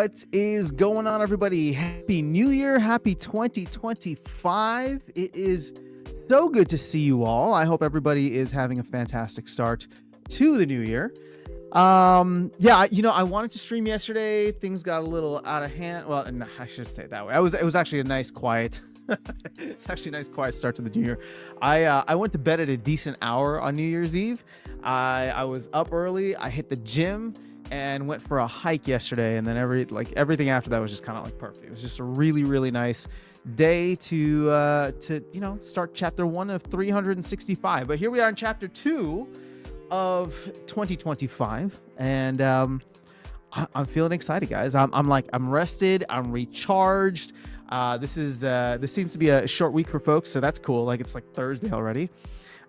What is going on, everybody? Happy New Year. Happy 2025. It is so good to see you all. I hope everybody is having a fantastic start to the new year. I wanted to stream yesterday. Things got a little out of hand. Well, no, I should say it that way. It was actually a nice quiet it's actually a nice quiet start to the new year. I went to bed at a decent hour on New Year's Eve. I was up early. I hit the gym and went for a hike yesterday, and then everything after that was just kind of like perfect. It was just a really, really nice day to start chapter 1 of 365. But here we are in chapter 2 of 2025, and I'm feeling excited, guys. I'm rested. I'm recharged. This seems to be a short week for folks, so that's cool. Like, it's like Thursday already.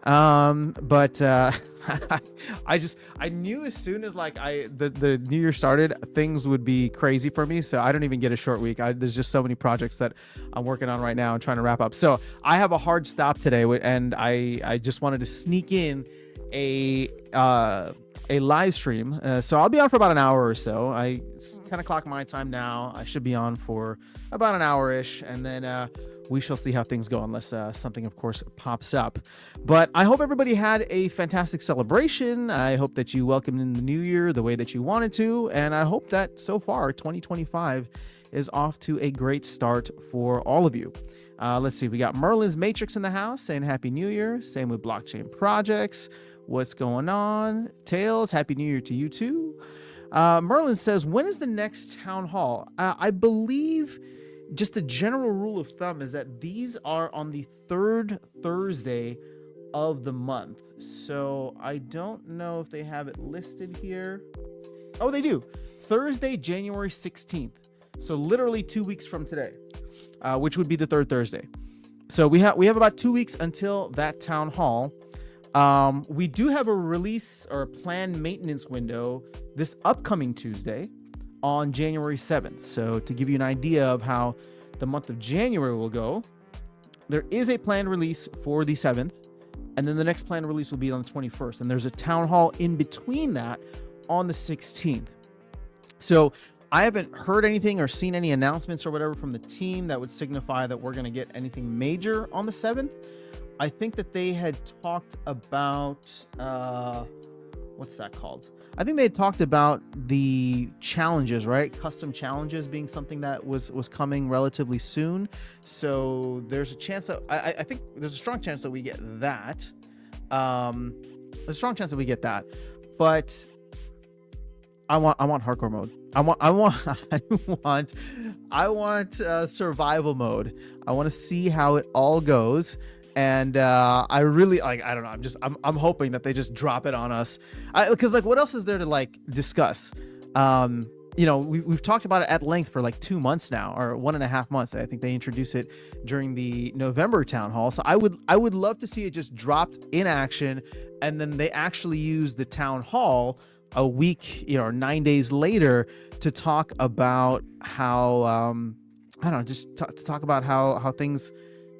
But I knew as soon as the new year started, things would be crazy for me. So I don't even get a short week. There's just so many projects that I'm working on right now and trying to wrap up. So I have a hard stop today, and I just wanted to sneak in a live stream. So I'll be on for about an hour or so. It's 10 o'clock my time now. I should be on for about an hour-ish, and then we shall see how things go, unless something, of course, pops up. But I hope everybody had a fantastic celebration. I hope that you welcomed in the new year the way that you wanted to, and I hope that so far 2025 is off to a great start for all of you. Let's see. We got Merlin's Matrix in the house saying Happy New Year. Same with Blockchain Projects. What's going on? Tails, Happy New Year to you too. Merlin says, when is the next town hall? I believe just the general rule of thumb is that these are on the third Thursday of the month. So I don't know if they have it listed here. Oh, they do. Thursday, January 16th. So literally 2 weeks from today, which would be the third Thursday. So we have about 2 weeks until that town hall. We do have a release or a planned maintenance window this upcoming Tuesday on January 7th. So to give you an idea of how the month of January will go, there is a planned release for the 7th, and then the next planned release will be on the 21st. And there's a town hall in between that on the 16th. So I haven't heard anything or seen any announcements or whatever from the team that would signify that we're going to get anything major on the 7th. I think that they had talked about, what's that called? I think they had talked about the challenges, right? Custom challenges being something that was coming relatively soon. So there's a chance that, I think there's a strong chance that we get that. There's a strong chance that we get that. But I want hardcore mode. I want survival mode. I want to see how it all goes. And I really I don't know. I'm hoping that they just drop it on us, because what else is there to discuss? We've talked about it at length for 2 months now, or 1.5 months. I think they introduced it during the November town hall. So I would love to see it just dropped in action, and then they actually use the town hall a week, 9 days later to talk about how I don't know, just to talk about how things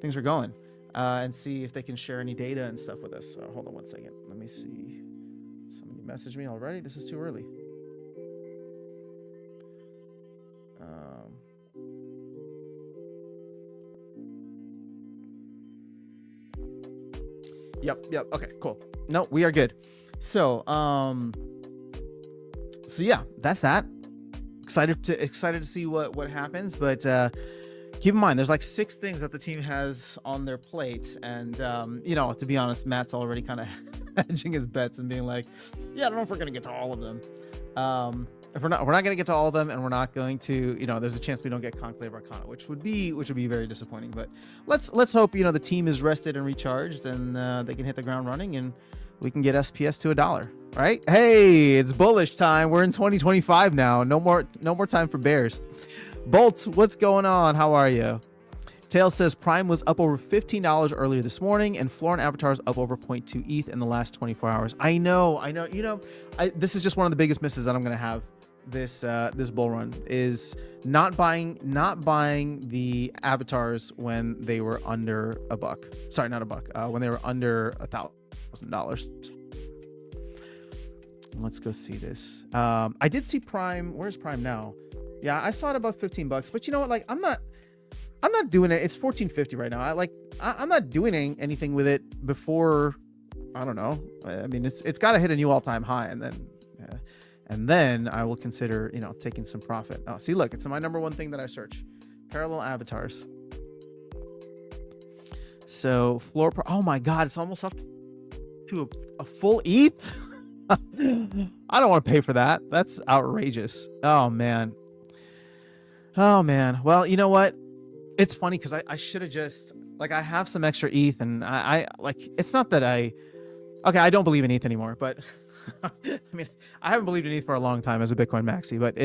are going. And see if they can share any data and stuff with us. Hold on 1 second. Let me see. Somebody messaged me already. This is too early. Yep. Okay, cool. No, we are good. So yeah, that's that. Excited to see what happens, but keep in mind, there's 6 things that the team has on their plate. And, to be honest, Matt's already kind of hedging his bets and being like, yeah, I don't know if we're going to get to all of them. If we're not going to get to all of them, and we're not going to, there's a chance we don't get Conclave Arcana, which would be very disappointing. But let's hope, the team is rested and recharged, and they can hit the ground running, and we can get SPS to $1, right? Hey, it's bullish time. We're in 2025 now. No more time for bears. Bolts, what's going on? How are you? Tails says Prime was up over $15 earlier this morning, and Florin Avatar's up over 0.2 ETH in the last 24 hours. I know. This is just one of the biggest misses that I'm going to have this bull run, is not buying the avatars when they were under $1. Sorry, not $1. When they were under $1,000. Let's go see this. I did see Prime. Where's Prime now? Yeah, I saw it about $15, but you know what? Like, I'm not doing it. It's 14.50 right now. I'm not doing anything with it before. I don't know. I mean, it's got to hit a new all-time high, and then I will consider, taking some profit. Oh, see, look, it's my number one thing that I search: parallel avatars. So oh my God, it's almost up to a full ETH. I don't want to pay for that. That's outrageous. Oh man. Well, you know what? It's funny because I should have just, like, I have some extra ETH, and I like, it's not that I don't believe in ETH anymore, but I mean, I haven't believed in ETH for a long time as a Bitcoin maxi, but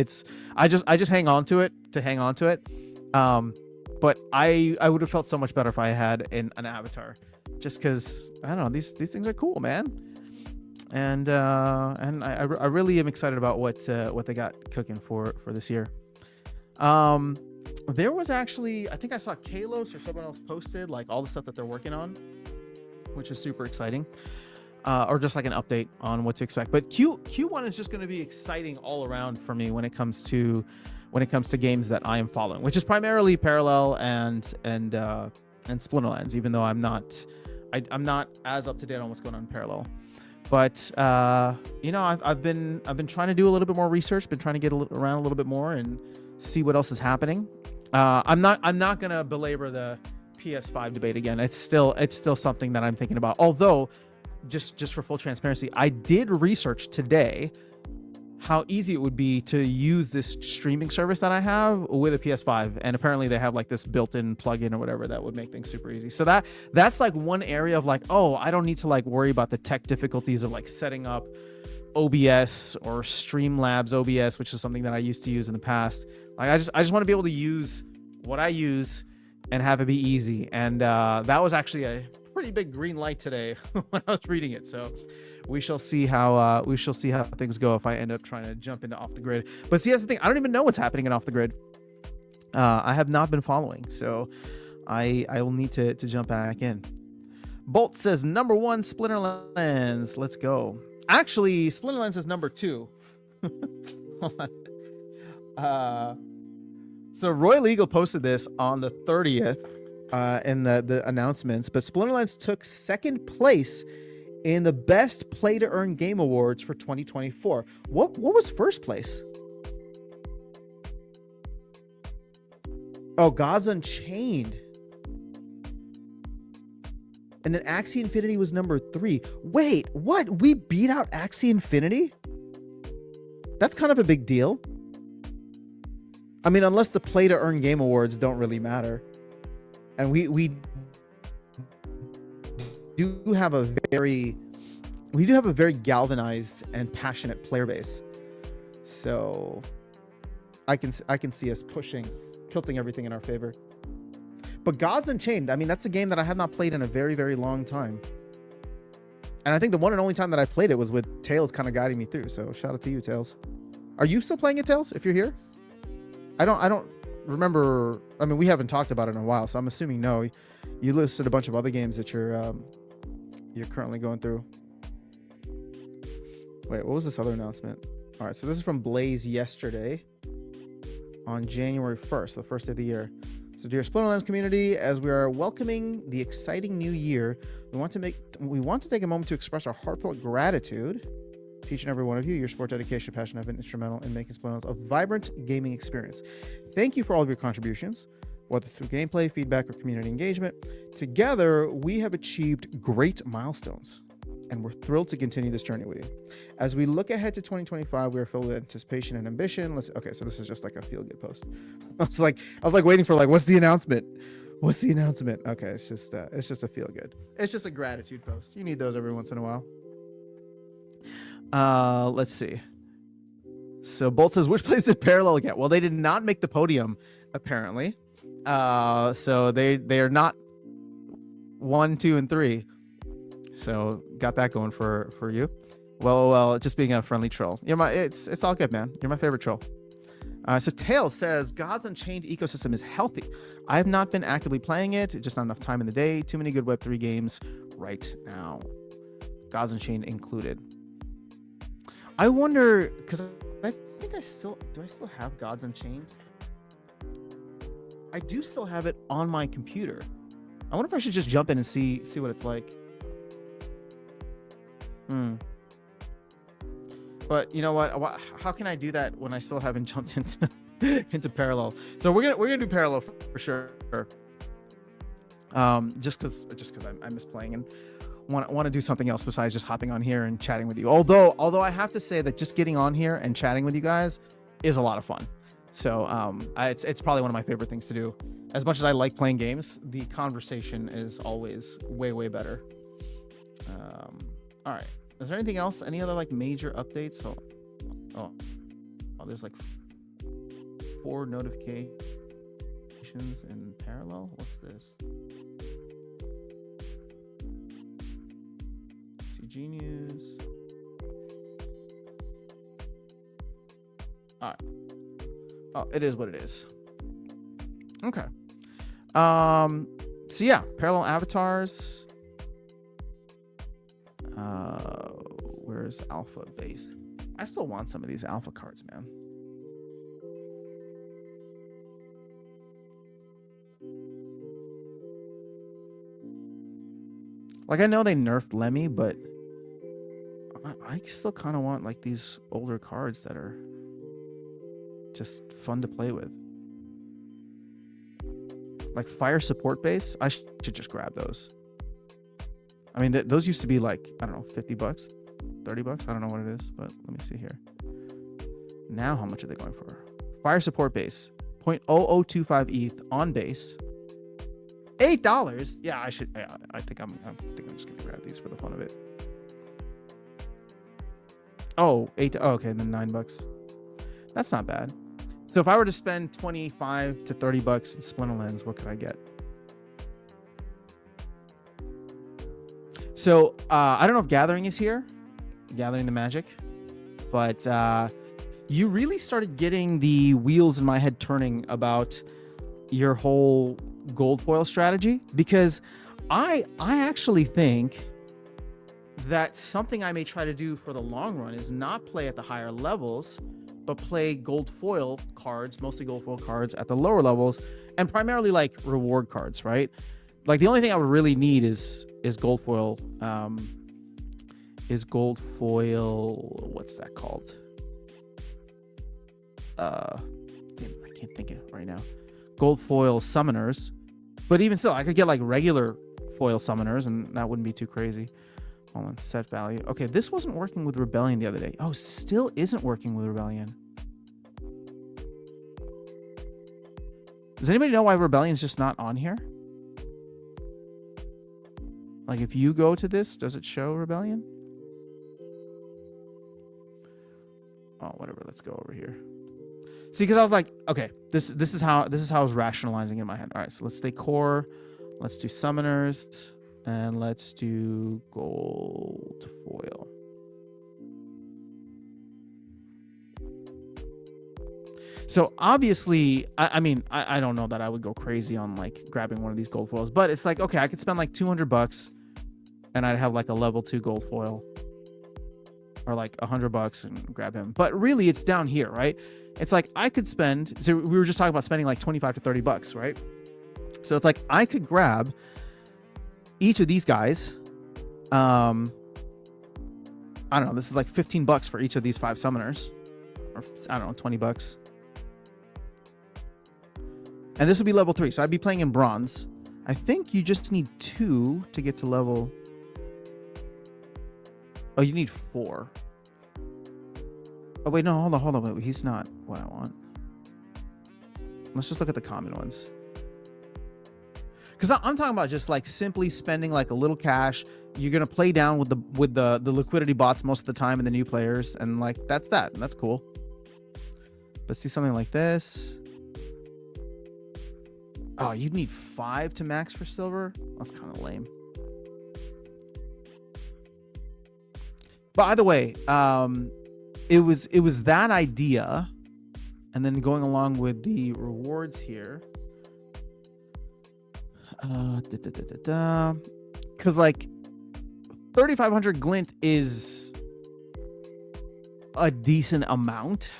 I just hang on to it to hang on to it. But I would have felt so much better if I had an avatar, just because, I don't know, these things are cool, man. And I really am excited about what they got cooking for this year. There was actually, I think I saw Kalos or someone else posted like all the stuff that they're working on, which is super exciting. Or just like an update on what to expect. But Q1 is just going to be exciting all around for me when it comes to games that I am following, which is primarily Parallel and Splinterlands, even though I'm not as up to date on what's going on in Parallel. But I've been trying to do a little bit more research, been trying to get around a little bit more and see what else is happening. I'm not gonna belabor the PS5 debate again. It's still something that I'm thinking about. Although, just for full transparency, I did research today how easy it would be to use this streaming service that I have with a PS5, and apparently they have like this built-in plugin or whatever that would make things super easy. So that's like one area of like, oh, I don't need to like worry about the tech difficulties of like setting up OBS or Streamlabs OBS, which is something that I used to use in the past. Like, I just want to be able to use what I use and have it be easy. And that was actually a pretty big green light today when I was reading it. So we shall see how things go if I end up trying to jump into Off the Grid. But see, that's the thing. I don't even know what's happening in Off the Grid. I have not been following, so I will need to jump back in. Bolt says number 1 Splinterlands. Let's go. Actually, Splinterlands is number 2. Hold on. So Royal Eagle posted this on the 30th in the announcements, but Splinterlands took second place in the Best Play to Earn Game Awards for 2024. What was first place? Oh, Gods Unchained. And then Axie Infinity was number 3. Wait, what? We beat out Axie Infinity? That's kind of a big deal. I mean, unless the Play to Earn Game Awards don't really matter. And we do have a very galvanized and passionate player base. So I can see us tilting everything in our favor. But Gods Unchained, I mean, that's a game that I have not played in a very, very long time. And I think the one and only time that I played it was with Tails kind of guiding me through. So shout out to you, Tails. Are you still playing it, Tails, if you're here? I don't remember. I mean, we haven't talked about it in a while, so I'm assuming no. You listed a bunch of other games that you're currently going through. Wait, what was this other announcement? All right, so this is from Blaze yesterday on January 1st, the first day of the year. So dear Splinterlands community, as we are welcoming the exciting new year, we want to take a moment to express our heartfelt gratitude to each and every one of you. Your support, dedication, passion have been instrumental in making Splinterlands a vibrant gaming experience. Thank you for all of your contributions, whether through gameplay, feedback, or community engagement. Together, we have achieved great milestones, and we're thrilled to continue this journey with you. As we look ahead to 2025, we are filled with anticipation and ambition. Okay, so this is just like a feel-good post. I was like waiting for like, what's the announcement? What's the announcement? Okay, it's just a feel-good. It's just a gratitude post. You need those every once in a while. Let's see. So Bolt says, which place did Parallel get? Well, they did not make the podium, apparently. So they are not 1, 2, and 3. So got that going for you. Well, just being a friendly troll. It's all good, man. You're my favorite troll. So Tails says, Gods Unchained ecosystem is healthy. I have not been actively playing it. Just not enough time in the day. Too many good Web3 games right now. Gods Unchained included. I wonder, because I think I still have Gods Unchained? I do still have it on my computer. I wonder if I should just jump in and see what it's like. But you know what? How can I do that when I still haven't jumped into parallel? So we're gonna do parallel for sure. Just because I miss playing and want to do something else besides just hopping on here and chatting with you. Although I have to say that just getting on here and chatting with you guys is a lot of fun. So it's probably one of my favorite things to do. As much as I like playing games, the conversation is always way better. All right. Is there anything else? Any other like major updates? Oh, there's like 4 notifications in parallel. What's this? CG News. All right. Oh, it is what it is. Okay. So yeah, parallel avatars. Where's alpha base? I still want some of these alpha cards, man. Like, I know they nerfed Lemmy, but I still kind of want like these older cards that are just fun to play with. Like fire support base, I should just grab those. I mean, those used to be like, I don't know, $50, $30. I don't know what it is, but let me see here. Now, how much are they going for? Fire support base, 0.0025 ETH on base. $8. Yeah, I should. Yeah, I think I'm just gonna grab these for the fun of it. Oh, okay, then $9. That's not bad. So if I were to spend $25 to $30 in Splinterlands, what could I get? So I don't know if Gathering is here, Gathering the Magic, but you really started getting the wheels in my head turning about your whole gold foil strategy, because I actually think that something I may try to do for the long run is not play at the higher levels, but play gold foil cards, mostly gold foil cards at the lower levels, and primarily like reward cards, right? Like the only thing I would really need is gold foil. What's that called? I can't think of it right now. Gold foil summoners, but even still, I could get like regular foil summoners, and that wouldn't be too crazy. Hold on, set value. Okay, this wasn't working with Rebellion the other day. Oh, still isn't working with Rebellion. Does anybody know why Rebellion's just not on here? Like, if you go to this, does it show Rebellion? Oh, whatever. Let's go over here. See, because I was like, okay, this is how I was rationalizing in my head. All right, so let's stay core. Let's do summoners. And let's do gold foil. So obviously, I mean, I don't know that I would go crazy on like grabbing one of these gold foils, but it's like, okay, I could spend like $200 and I'd have like a level 2 gold foil, or like $100 and grab him. But really, it's down here, right? It's like I could spend. So we were just talking about spending like $25 to $30, right? So it's like I could grab each of these guys. I don't know. This is like $15 for each of these 5 summoners, or I don't know, $20. And this would be level 3. So I'd be playing in bronze. I think you just need 2 to get to level. Oh, you need 4. Oh wait, no, hold on. Wait, he's not what I want. Let's just look at the common ones. Because I'm talking about just like simply spending like a little cash. You're gonna play down with the liquidity bots most of the time and the new players, and like that's that. And that's cool. But see something like this. Oh, you'd need 5 to max for silver. That's kind of lame. But either way, it was that idea, and then going along with the rewards here. Because like 3,500 glint is a decent amount.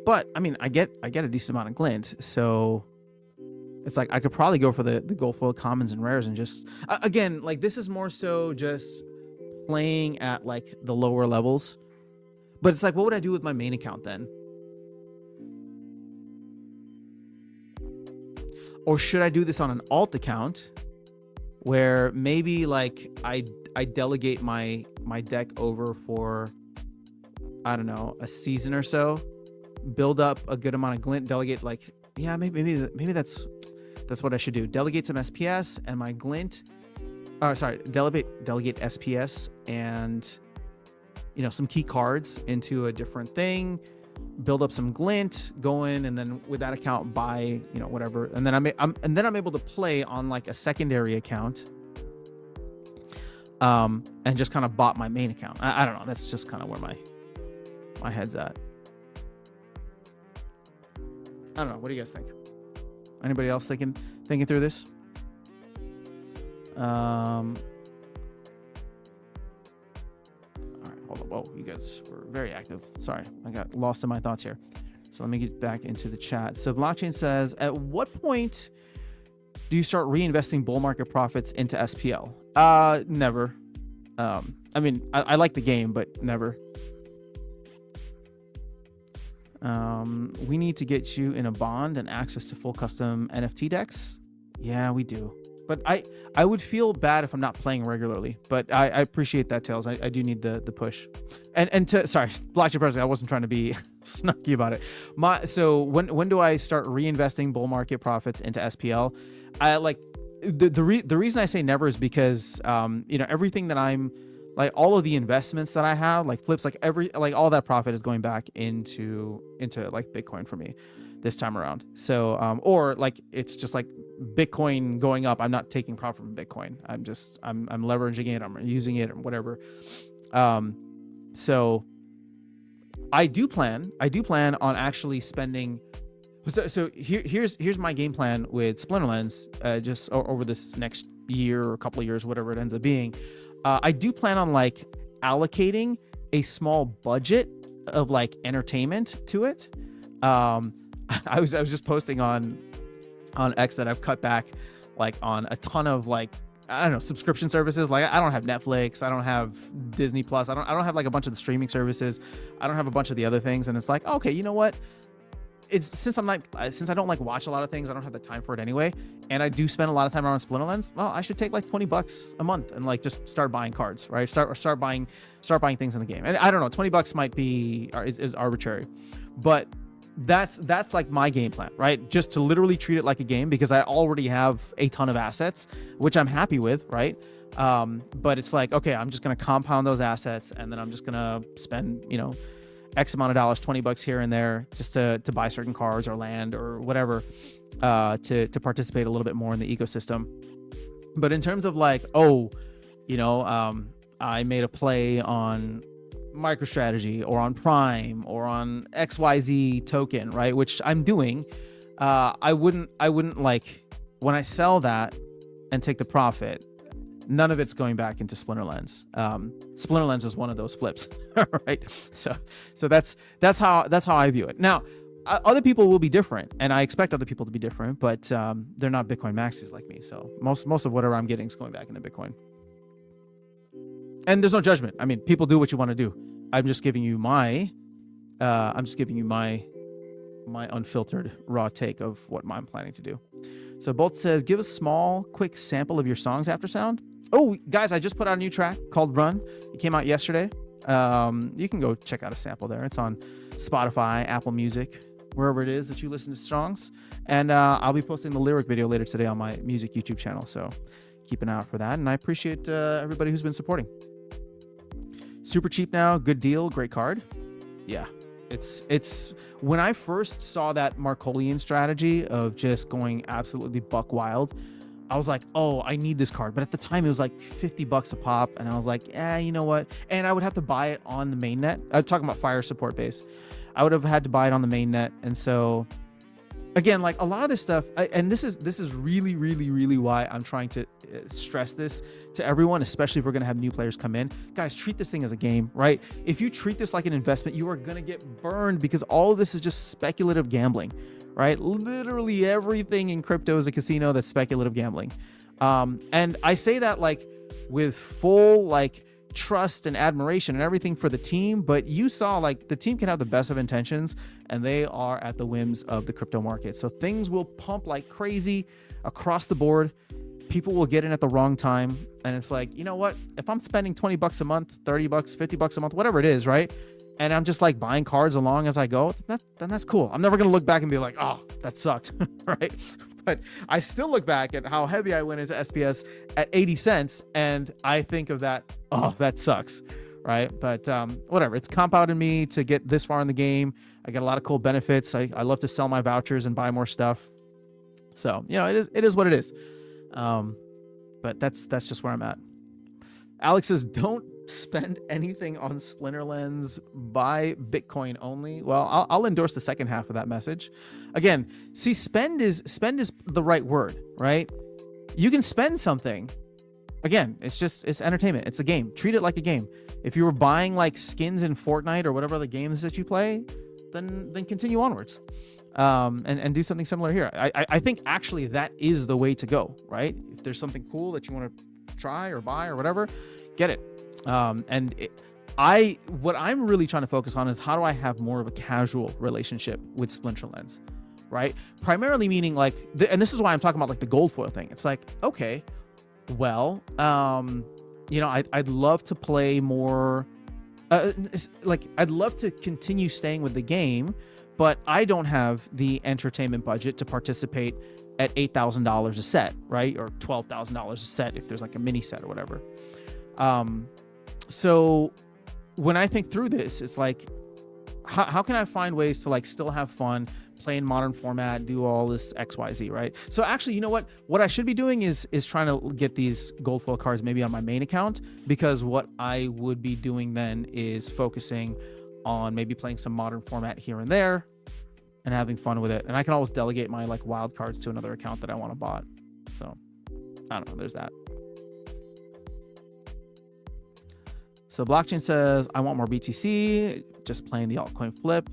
But I mean, I get a decent amount of glint, so it's like I could probably go for the gold foil commons and rares and just again, like this is more so just playing at like the lower levels. But it's like, what would I do with my main account then? Or should I do this on an alt account where maybe like I delegate my deck over for, I don't know, a season or so, build up a good amount of glint, delegate like, yeah, maybe that's what I should do. Delegate some SPS and my glint. Delegate SPS and, you know, some key cards into a different thing, build up some glint, go in, and then with that account buy, you know, whatever, and then I'm able to play on like a secondary account, and just kind of bought my main account. I don't know. That's just kind of where my head's at. I don't know. What do you guys think? Anybody else thinking through this? All right, hold on. Whoa, you guys were very active. Sorry, I got lost in my thoughts here. So let me get back into the chat. So Blockchain says, at what point do you start reinvesting bull market profits into SPL? Never. I mean, I like the game, but never. We need to get you in a bond and access to full custom NFT decks. Yeah, we do. But I would feel bad if I'm not playing regularly. But I appreciate that, Tails. I do need the push. And sorry, Blockchain President, I wasn't trying to be snarky about it. So when do I start reinvesting bull market profits into SPL? I like the reason I say never is because you know, everything that I'm like, all of the investments that I have, like flips, like all that profit is going back into like Bitcoin for me this time around. So or like it's just like Bitcoin going up, I'm not taking profit from Bitcoin. I'm leveraging it, I'm using it or whatever. So I do plan on actually spending. So here's my game plan with Splinterlands, just over this next year or a couple of years, whatever it ends up being. I do plan on like allocating a small budget of like entertainment to it. I was just posting on X that I've cut back like on a ton of like, I don't know, subscription services. Like I don't have Netflix, I don't have Disney Plus, I don't have like a bunch of the streaming services, I don't have a bunch of the other things, and it's like, okay, you know what? It's since I don't like watch a lot of things, I don't have the time for it anyway, and I do spend a lot of time around Splinterlands. Well, I should take like $20 a month and like just start buying cards, right? Start buying things in the game. And I don't know, $20 might be is arbitrary, but that's like my game plan, right? Just to literally treat it like a game, because I already have a ton of assets, which I'm happy with, right? But it's like, okay, I'm just gonna compound those assets, and then I'm just gonna spend, you know, X amount of dollars, $20 here and there, just to buy certain cards or land or whatever, to participate a little bit more in the ecosystem. But in terms of like, oh, you know, I made a play on MicroStrategy or on Prime or on XYZ token, right? Which I'm doing. I wouldn't like, when I sell that and take the profit, none of it's going back into Splinterlands. Splinterlands is one of those flips, right? So that's how I view it. Now, other people will be different, and I expect other people to be different, but they're not Bitcoin maxis like me. So most of whatever I'm getting is going back into Bitcoin. And there's no judgment. I mean, people do what you want to do. I'm just giving you my unfiltered raw take of what I'm planning to do. So Bolt says, give a small, quick sample of your songs after sound. Oh, guys, I just put out a new track called Run. It came out yesterday. You can go check out a sample there. It's on Spotify, Apple Music, wherever it is that you listen to songs. And I'll be posting the lyric video later today on my music YouTube channel. So keep an eye out for that. And I appreciate everybody who's been supporting. Super cheap now. Good deal. Great card. Yeah. It's when I first saw that Markolian strategy of just going absolutely buck wild, I was like, oh, I need this card. But at the time it was like $50 a pop, and I was like, you know what? And I would have to buy it on the mainnet. I'm talking about Fire support base. I would have had to buy it on the mainnet, and so again, like a lot of this stuff, and this is really, really, really why I'm trying to stress this to everyone, especially if we're going to have new players come in. Guys, treat this thing as a game, right? If you treat this like an investment, you are going to get burned, because all of this is just speculative gambling, right? Literally everything in crypto is a casino that's speculative gambling. And I say that like with full like trust and admiration and everything for the team, but you saw like the team can have the best of intentions and they are at the whims of the crypto market. So things will pump like crazy across the board. People will get in at the wrong time. And it's like, you know what? If I'm spending 20 bucks a month, 30 bucks, 50 bucks a month, whatever it is, right? And I'm just like buying cards along as I go, then that's cool. I'm never going to look back and be like, oh, that sucked, right? But I still look back at how heavy I went into SPS at 80 cents. And I think of that, oh, that sucks, right? But whatever, it's compounded me to get this far in the game. I get a lot of cool benefits. I love to sell my vouchers and buy more stuff. So, you know, it is what it is. But that's just where I'm at. Alex says, don't spend anything on Splinterlands, buy Bitcoin only. Well, I'll endorse the second half of that message. Again, see, spend is the right word, right? You can spend something. Again, it's entertainment. It's a game. Treat it like a game. If you were buying like skins in Fortnite or whatever other games that you play, then continue onwards. And do something similar here. I think actually that is the way to go, right? If there's something cool that you want to try or buy or whatever, get it. What I'm really trying to focus on is how do I have more of a casual relationship with Splinterlands, right? Primarily meaning like, and this is why I'm talking about like the gold foil thing. It's like, okay, well, you know, I'd love to play more, like I'd love to continue staying with the game, but I don't have the entertainment budget to participate at $8,000 a set, right? Or $12,000 a set if there's like a mini set or whatever. So when I think through this, it's like, how can I find ways to like still have fun, play in modern format, do all this XYZ, right? So actually, you know what I should be doing is trying to get these gold foil cards maybe on my main account, because what I would be doing then is focusing on maybe playing some modern format here and there and having fun with it. And I can always delegate my like wild cards to another account that I want to bot. So I don't know, there's that. So Blockchain says, I want more BTC, just playing the altcoin flip.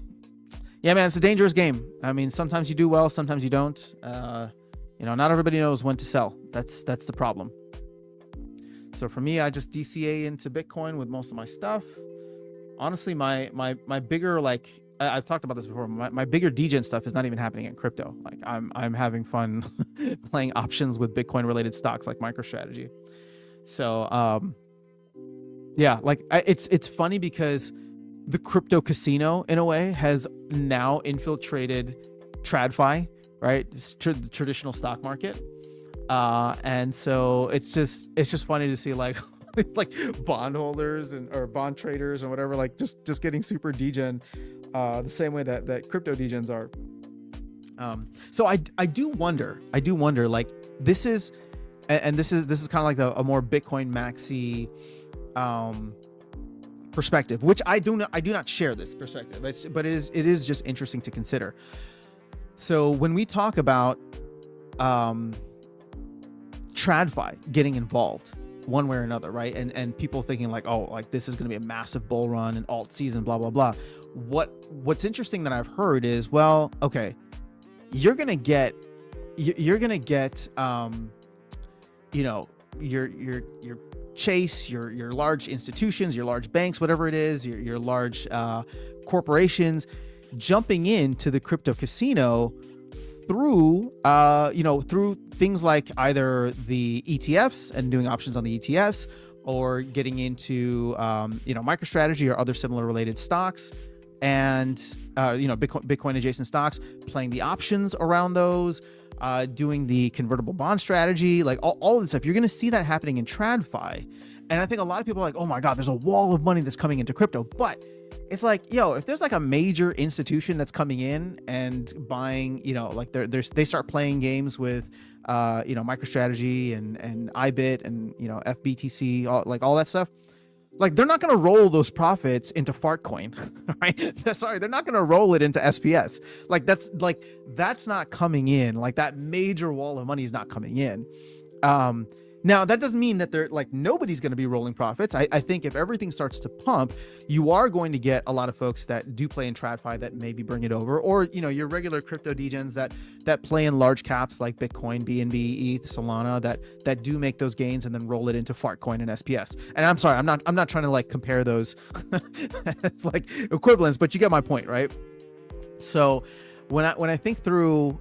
Yeah, man, it's a dangerous game. I mean, sometimes you do well, sometimes you don't. You know, not everybody knows when to sell. That's the problem. So for me, I just DCA into Bitcoin with most of my stuff. Honestly, my bigger, like, I've talked about this before, my bigger degen stuff is not even happening in crypto. Like I'm having fun playing options with Bitcoin related stocks like MicroStrategy. So, yeah, like it's funny because the crypto casino in a way has now infiltrated TradFi, right? It's the traditional stock market. And so it's just funny to see like like bondholders or bond traders and whatever, like just getting super degen, the same way that crypto degens are. So I do wonder like this is kind of like a more Bitcoin maxi perspective, which I do not share this perspective, but it is just interesting to consider. So when we talk about TradFi getting involved one way or another, right? And people thinking like, oh, like this is going to be a massive bull run and alt season, blah, blah, blah. What's interesting that I've heard is, well, okay, you're going to get, you know, your Chase, your large institutions, your large banks, whatever it is, your large corporations jumping into the crypto casino through through things like either the ETFs and doing options on the ETFs, or getting into MicroStrategy or other similar related stocks, and Bitcoin adjacent stocks, playing the options around those, doing the convertible bond strategy, like all of this stuff. You're going to see that happening in TradFi. And I think a lot of people are like, oh my God, there's a wall of money that's coming into crypto. But it's like, yo, if there's like a major institution that's coming in and buying, like they start playing games with, MicroStrategy and IBIT and, FBTC, all that stuff. Like they're not going to roll those profits into Fartcoin, right? Sorry, they're not going to roll it into SPS. That's not coming in. Like that major wall of money is not coming in. Now that doesn't mean that they're like nobody's going to be rolling profits. I think if everything starts to pump, you are going to get a lot of folks that do play in TradFi that maybe bring it over, or your regular crypto degens that play in large caps like Bitcoin, BNB, ETH, Solana that do make those gains and then roll it into Fartcoin and SPS. And I'm sorry, I'm not trying to like compare those it's like equivalents, but you get my point, right? So when I think through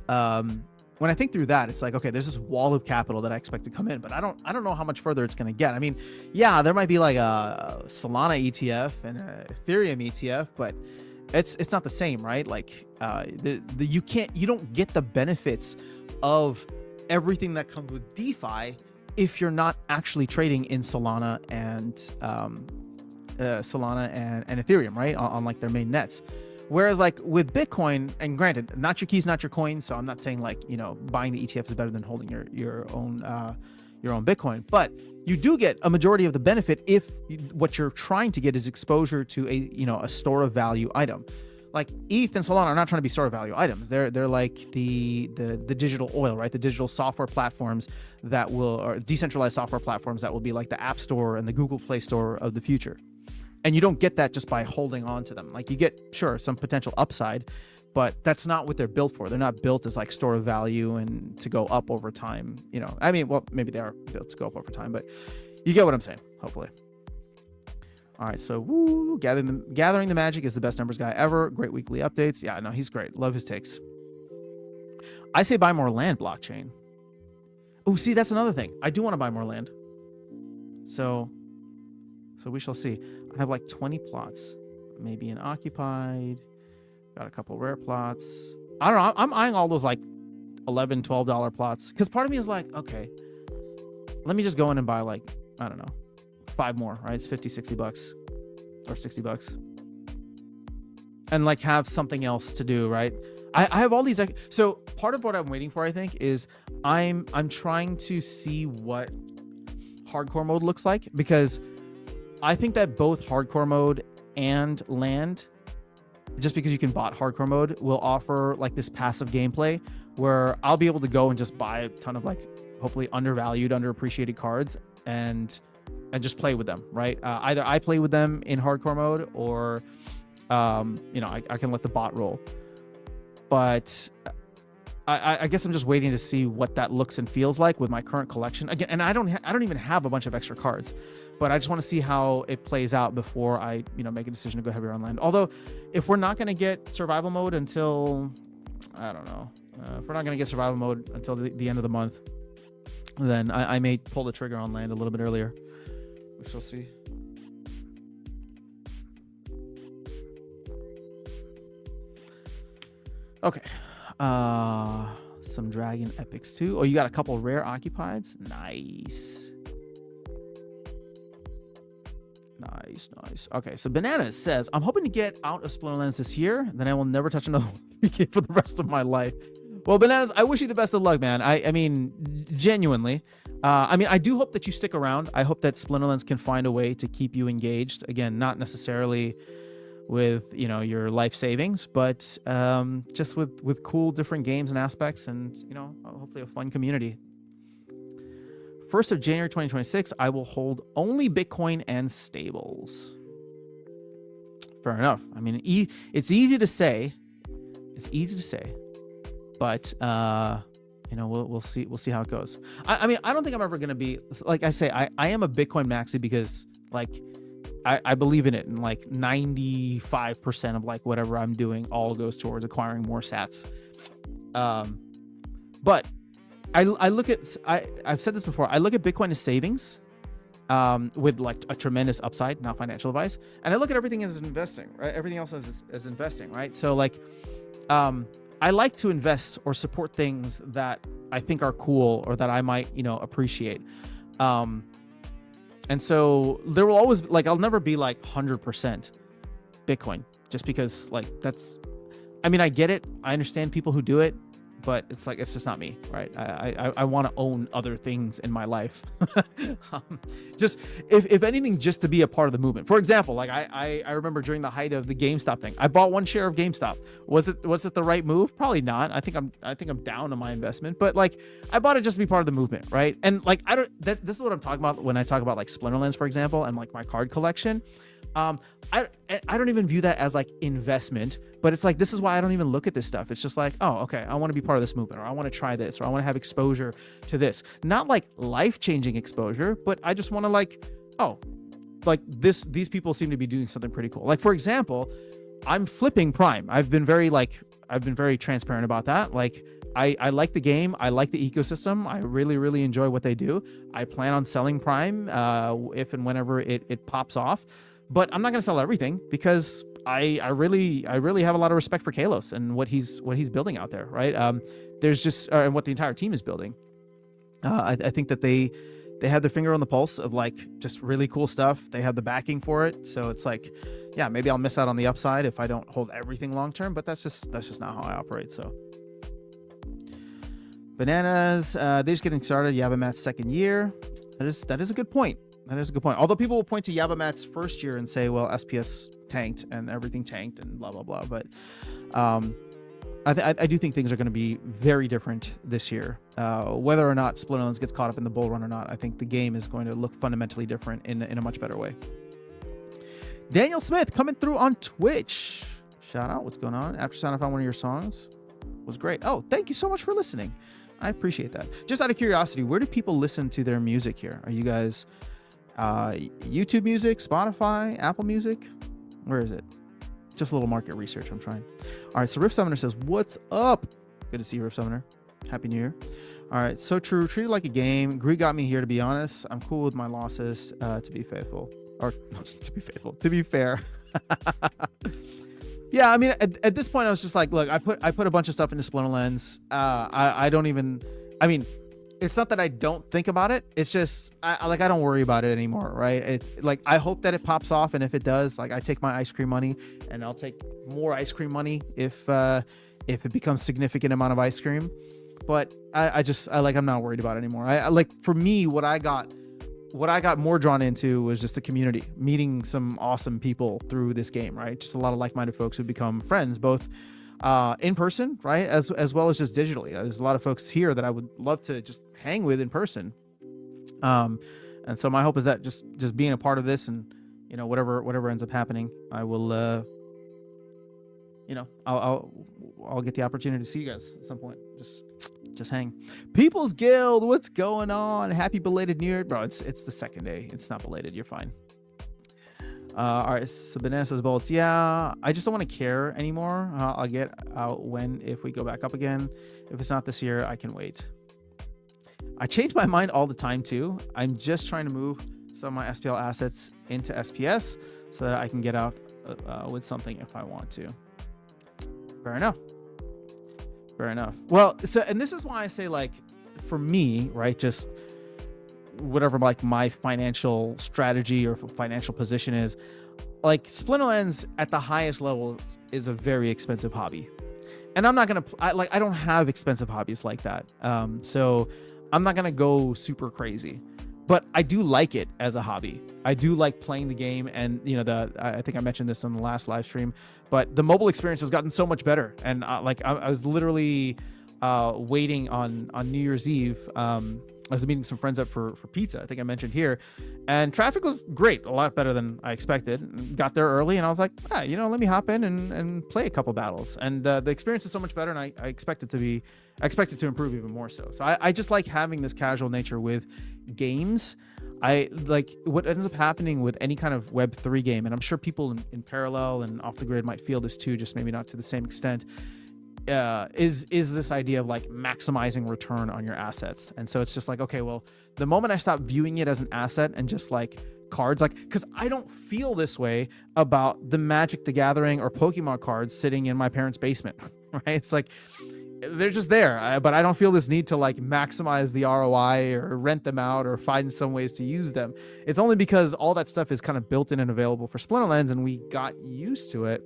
that, it's like, okay, there's this wall of capital that I expect to come in, but I don't know how much further it's going to get. I mean, yeah, there might be like a Solana ETF and a Ethereum ETF, but it's not the same, right? Like you don't get the benefits of everything that comes with DeFi if you're not actually trading in Solana and Ethereum, right? On like their main nets. Whereas like with Bitcoin, and granted, not your keys, not your coin. So I'm not saying like, buying the ETF is better than holding your own Bitcoin, but you do get a majority of the benefit if what you're trying to get is exposure to a store of value item. Like ETH and Solana are not trying to be store of value items. They're like the digital oil, right? The digital software platforms or decentralized software platforms that will be like the App Store and the Google Play Store of the future. And you don't get that just by holding on to them. Like you get, sure, some potential upside, but that's not what they're built for. They're not built as like store of value and to go up over time. I mean, well, maybe they are built to go up over time, but you get what I'm saying, hopefully. All right, so Gathering the Magic is the best numbers guy ever. Great weekly updates. Yeah, no, he's great. Love his takes. I say buy more land, blockchain. Oh, see, that's another thing. I do want to buy more land. So we shall see. I have like 20 plots, maybe an occupied, got a couple rare plots. I don't know. I'm eyeing all those like $11, $12 plots. Cause part of me is like, okay, let me just go in and buy like, I don't know, 5 more, right? It's 50, 60 bucks or 60 bucks. And like have something else to do, right? I have all these. So part of what I'm waiting for, I think, is I'm trying to see what hardcore mode looks like, because I think that both hardcore mode and land, just because you can bot hardcore mode, will offer like this passive gameplay where I'll be able to go and just buy a ton of like hopefully undervalued, underappreciated cards and just play with them, right? Either I play with them in hardcore mode or, I can let the bot roll. But I guess I'm just waiting to see what that looks and feels like with my current collection. Again, and I don't even have a bunch of extra cards. But I just want to see how it plays out before I, make a decision to go heavier on land. Although, if we're not going to get survival mode until, I don't know, if we're not going to get survival mode until the end of the month, then I may pull the trigger on land a little bit earlier. We shall see. Okay. Some Dragon Epics too. Oh, you got a couple rare occupieds? Nice. Nice. Okay, so Bananas says, I'm hoping to get out of Splinterlands this year, then I will never touch another game for the rest of my life. Well, Bananas, I wish you the best of luck, man. I mean, genuinely. I do hope that you stick around. I hope that Splinterlands can find a way to keep you engaged. Again, not necessarily with, your life savings, but just with cool different games and aspects and, hopefully a fun community. 1st of January 2026, I will hold only Bitcoin and stables. Fair enough. I mean, it's easy to say. But we'll see. We'll see how it goes. I mean, I don't think I'm ever gonna be like I say. I am a Bitcoin maxi because like I believe in it, and like 95% of like whatever I'm doing all goes towards acquiring more sats. But I look at I've said this before. I look at Bitcoin as savings, with like a tremendous upside, not financial advice, and I look at everything as investing, right? Everything else as investing, right? So like, I like to invest or support things that I think are cool or that I might appreciate, and so there will always like I'll never be like 100% Bitcoin just because like that's. I mean, I get it. I understand people who do it. but it's like, it's just not me, right? I want to own other things in my life. Just if anything, just to be a part of the movement. For example, like I remember during the height of the GameStop thing, I bought one share of GameStop. Was it the right move? Probably not. I think I'm down on my investment, but like I bought it just to be part of the movement, right? And like this is what I'm talking about when I talk about like Splinterlands, for example, and like my card collection. I don't even view that as like investment, but it's like, this is why I don't even look at this stuff. It's just like, oh, okay, I want to be part of this movement, or I want to try this, or I want to have exposure to this. Not like life-changing exposure, but I just want to like, oh, like these people seem to be doing something pretty cool. Like, for example, I'm flipping Prime. I've been very transparent about that. Like, I like the game. I like the ecosystem. I really, really enjoy what they do. I plan on selling Prime if and whenever it pops off. But I'm not going to sell everything, because I really have a lot of respect for Kalos and what he's building out there, right? There's just and what the entire team is building. I think that they have their finger on the pulse of like just really cool stuff. They have the backing for it, so it's like, yeah, maybe I'll miss out on the upside if I don't hold everything long term. But that's just not how I operate. So Bananas, they're just getting started. Yabamat's second year. That is a good point. That is a good point. Although people will point to Yabamat's first year and say, well, SPS tanked and everything tanked and blah, blah, blah. But I do think things are going to be very different this year. Whether or not Splinterlands gets caught up in the bull run or not, I think the game is going to look fundamentally different in a much better way. Daniel Smith coming through on Twitch. Shout out. What's going on? After Sound, I found one of your songs. Was great. Oh, thank you so much for listening. I appreciate that. Just out of curiosity, where do people listen to their music here? Are you guys... YouTube Music, Spotify, Apple Music? Where is it? Just a little market research I'm trying. All right, so Rift Summoner says, what's up? Good to see you, Rift Summoner. Happy New Year. All right, so true. Treat it like a game. Greed got me here, to be honest. I'm cool with my losses, to be faithful. Or, to be fair. Yeah, I mean, at this point, I was just like, look, I put a bunch of stuff into Splinterlands. I don't even... I mean... It's not that I don't think about it. It's just I don't worry about it anymore, right? Like, I hope that it pops off, and if it does, like, I take my ice cream money, and I'll take more ice cream money if it becomes significant amount of ice cream. But I'm not worried about it anymore. I like, for me, what I got more drawn into was just the community, meeting some awesome people through this game, right? Just a lot of like-minded folks who become friends, both in person, right, as well as just digitally. There's a lot of folks here that I would love to just hang with in person, and so my hope is that just being a part of this, and whatever ends up happening, I will I'll get the opportunity to see you guys at some point. Just hang. People's Guild, what's going on? Happy belated New Year, bro. It's the second day. It's not belated. You're fine. All right, so Banana says bullets. Yeah, I just don't want to care anymore. I'll get out if we go back up again. If it's not this year, I can wait. I change my mind all the time too. I'm just trying to move some of my SPL assets into SPS so that I can get out with something if I want to. Fair enough. Well, and this is why I say, like, for me, right, just whatever like my financial strategy or financial position is, like, Splinterlands at the highest level is a very expensive hobby, and I'm not gonna I don't have expensive hobbies like that, so I'm not gonna go super crazy, but I do like it as a hobby. I do like playing the game, and I think I mentioned this on the last live stream, but the mobile experience has gotten so much better, and I was literally waiting on New Year's Eve. I was meeting some friends up for pizza, I think I mentioned here, and traffic was great, a lot better than I expected. Got there early, and I was like, let me hop in and play a couple battles. And the experience is so much better, and I expect it to improve even more so. So I just like having this casual nature with games. I like what ends up happening with any kind of Web3 game, and I'm sure people in Parallel and Off the Grid might feel this too, just maybe not to the same extent. Is this idea of like maximizing return on your assets. And so it's just like, okay, well, the moment I stop viewing it as an asset and just like cards, like, because I don't feel this way about the Magic the Gathering or Pokemon cards sitting in my parents' basement, right? It's like, they're just there, but I don't feel this need to like maximize the ROI or rent them out or find some ways to use them. It's only because all that stuff is kind of built in and available for Splinterlands, and we got used to it.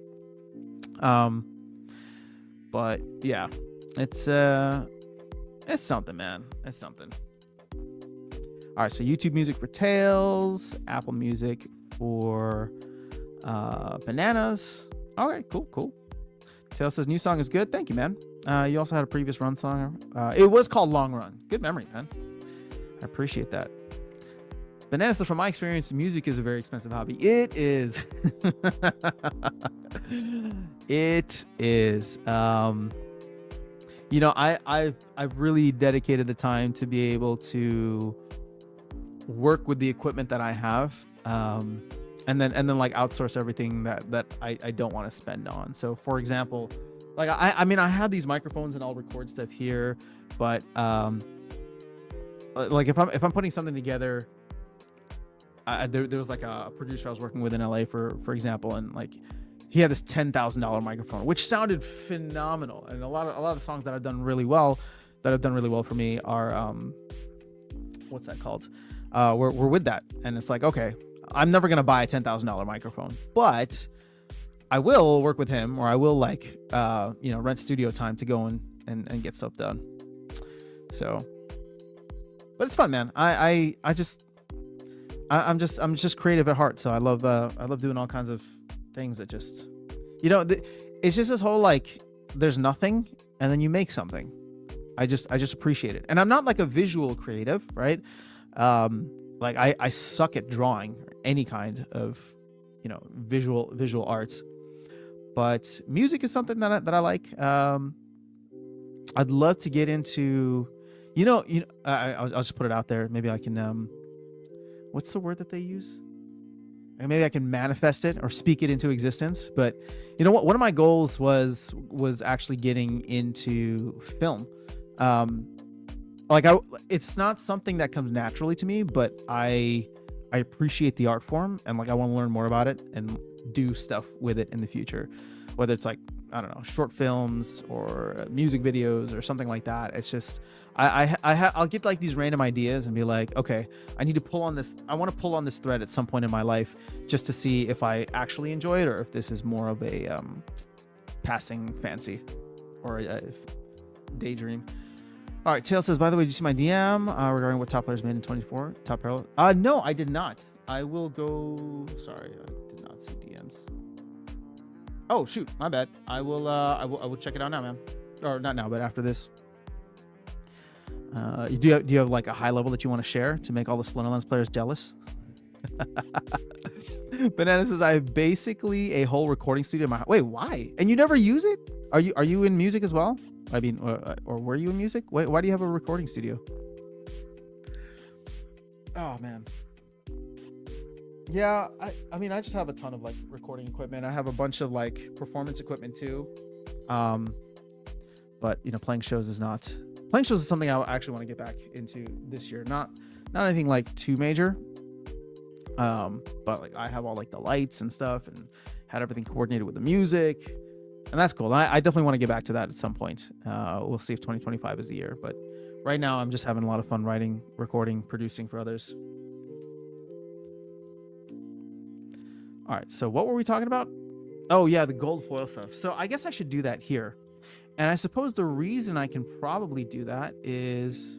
But yeah, It's something, man. It's something. All right, so YouTube Music for Tails, Apple Music for Bananas. All right, cool. Tails says new song is good. Thank you, man. You also had a previous Run song. It was called Long Run. Good memory, man. I appreciate that. Bananas says, from my experience, music is a very expensive hobby. It is. It is. You know, I've really dedicated the time to be able to work with the equipment that I have, and then like outsource everything that I don't want to spend on. So for example, like I mean I have these microphones and I'll record stuff here, but like if I'm putting something together, there was like a producer I was working with in LA for example, and like he had this $10,000 microphone, which sounded phenomenal. And a lot of the songs that have done really well for me are what's that called? We're with that, and it's like, okay, I'm never gonna buy a $10,000 microphone, but I will work with him, or I will like rent studio time to go and get stuff done. So, but it's fun, man. I'm just creative at heart, so I love doing all kinds of things that just, it's just this whole like there's nothing and then you make something. I just appreciate it. And I'm not like a visual creative, right? Like I suck at drawing or any kind of visual arts, but music is something that I like. I'd love to get into I'll just put it out there. Maybe I can what's the word that they use? And maybe I can manifest it or speak it into existence. But you know what? One of my goals was actually getting into film. It's not something that comes naturally to me, but I appreciate the art form, and like I want to learn more about it and do stuff with it in the future. Whether it's like, I don't know, short films or music videos or something like that. It's just I'll get like these random ideas and be like, okay, I need to pull on this. I want to pull on this thread at some point in my life just to see if I actually enjoy it or if this is more of a passing fancy or a daydream. All right, Tail says, by the way, did you see my DM regarding what top players made in 24? Top parallel? No, I did not. I will go. Sorry, I did not see DMs. Oh shoot, my bad. I will check it out now, man. Or not now, but after this. Do you have like a high level that you want to share to make all the Splinterlands players jealous? Banana says, I have basically a whole recording studio in my house. Wait, why? And you never use it? Are you in music as well? I mean, or were you in music? Why do you have a recording studio? Oh man. Yeah, I mean, I just have a ton of like recording equipment. I have a bunch of like performance equipment too. But playing shows is something I actually want to get back into this year. Not anything like too major. But like I have all like the lights and stuff and had everything coordinated with the music, and that's cool. I definitely want to get back to that at some point. We'll see if 2025 is the year, but right now I'm just having a lot of fun writing, recording, producing for others. All right, so what were we talking about? Oh yeah, the gold foil stuff. So I guess I should do that here. And I suppose the reason I can probably do that is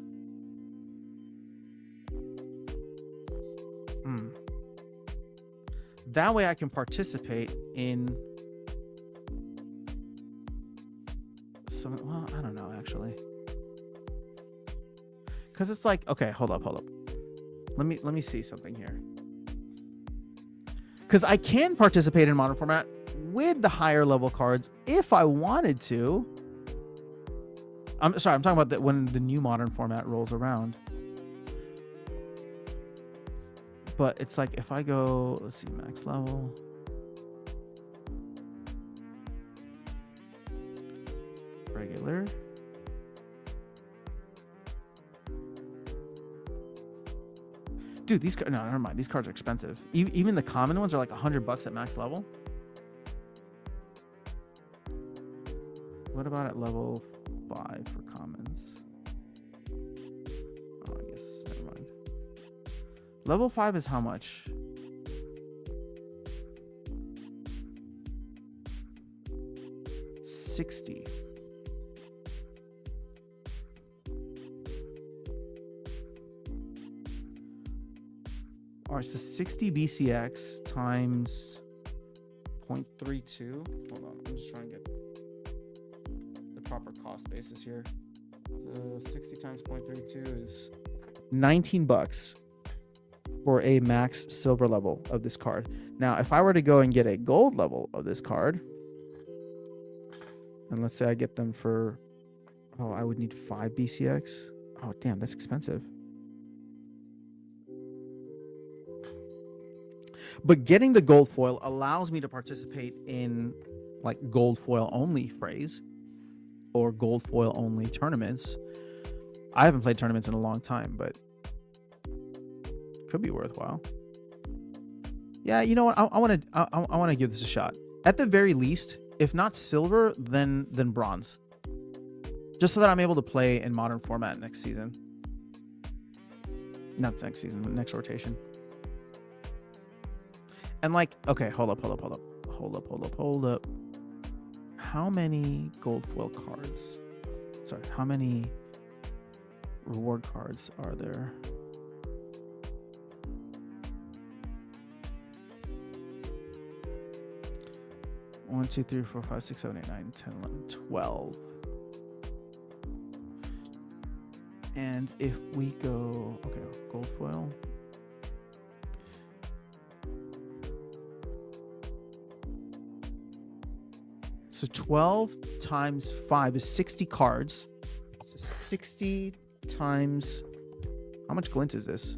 that way I can participate in some, well, I don't know actually. Cause it's like, okay, hold up. Let me see something here. Cause I can participate in modern format with the higher level cards if I wanted to. I'm sorry, I'm talking about when the new modern format rolls around. But it's like if I go, let's see, max level. Regular. Dude, these cards, no, never mind. These cards are expensive. Even the common ones are like $100 at max level. What about at level 5 for commons? Oh, I guess, never mind. Level 5 is how much? $60. All right, so 60 BCX times 0.32. Hold on, I'm just trying to get the proper cost basis here. So 60 times 0.32 is 19 bucks for a max silver level of this card. Now, if I were to go and get a gold level of this card, and let's say I get them for, oh, I would need 5 BCX. Oh, damn, that's expensive. But getting the gold foil allows me to participate in like gold foil only phrase or gold foil only tournaments. I haven't played tournaments in a long time, but could be worthwhile. Yeah, you know what? I want to give this a shot. At the very least, if not silver, then bronze. Just so that I'm able to play in modern format next season. Not next season, but next rotation. And like, okay, hold up. How many gold foil cards? Sorry, how many reward cards are there? One, two, three, four, five, 6, 7, 8, 9, 10, 11, 12. And if we go, okay, gold foil. So 12 times 5 is 60 cards. So 60 times, how much glint is this?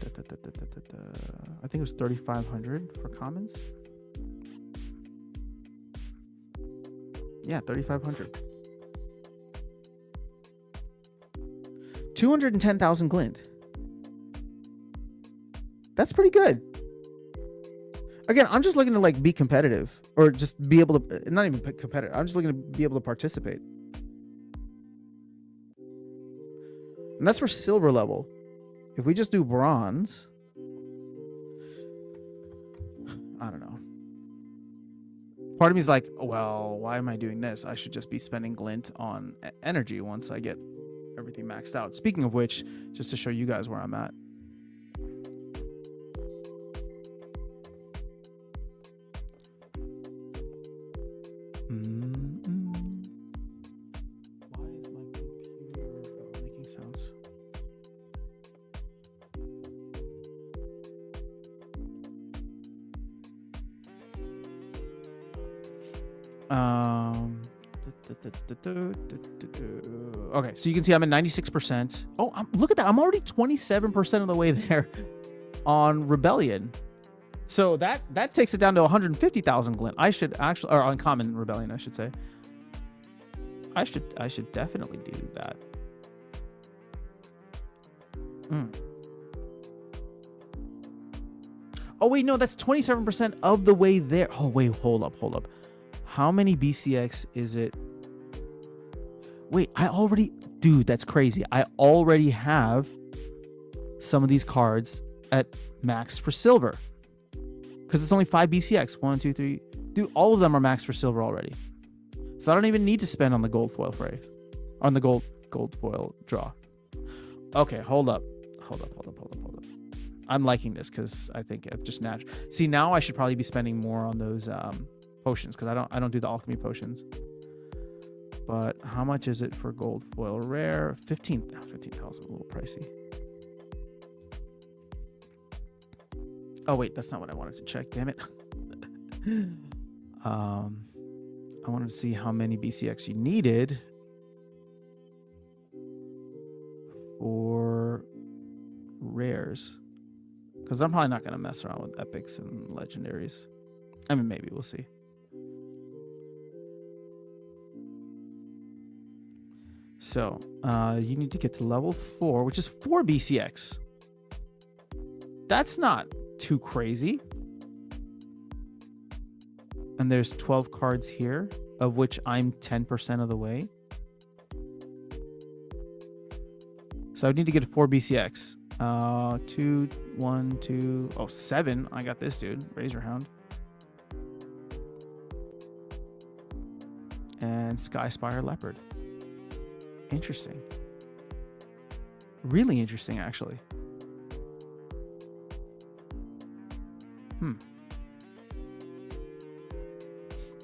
I think it was 3,500 for commons. Yeah, 3,500. 210,000 glint. That's pretty good. Again, I'm just looking to like be competitive or just be able to, not even competitive. I'm just looking to be able to participate. And that's for silver level. If we just do bronze, I don't know. Part of me is like, well, why am I doing this? I should just be spending glint on energy once I get everything maxed out. Speaking of which, just to show you guys where I'm at. Why is my computer making sounds? Okay, so you can see I'm at 96%. Oh, look at that. I'm already 27% of the way there on Rebellion. So that takes it down to 150,000 glint. I should actually, or on Common Rebellion, I should say. I should definitely do that. Oh wait, no, that's 27% of the way there. Oh wait, hold up. How many BCX is it? Wait, dude, that's crazy. I already have some of these cards at max for silver. Because it's only 5 BCX. 1, 2, 3. Dude, all of them are max for silver already. So I don't even need to spend on the gold foil fray. On the gold foil draw. Okay, hold up. I'm liking this because I think I've just natural. See, now I should probably be spending more on those potions because I don't do the alchemy potions. But how much is it for gold foil rare? 15,000, a little pricey. Oh wait, that's not what I wanted to check. Damn it. I wanted to see how many BCX you needed for rares. Because I'm probably not going to mess around with epics and legendaries. I mean, maybe we'll see. So, you need to get to level 4, which is 4 BCX. That's not too crazy. And there's 12 cards here, of which I'm 10% of the way. So I need to get 4 BCX. 2, 1, 2, 7. I got this dude, Razorhound. And Skyspire Leopard. Interesting. Really interesting, actually.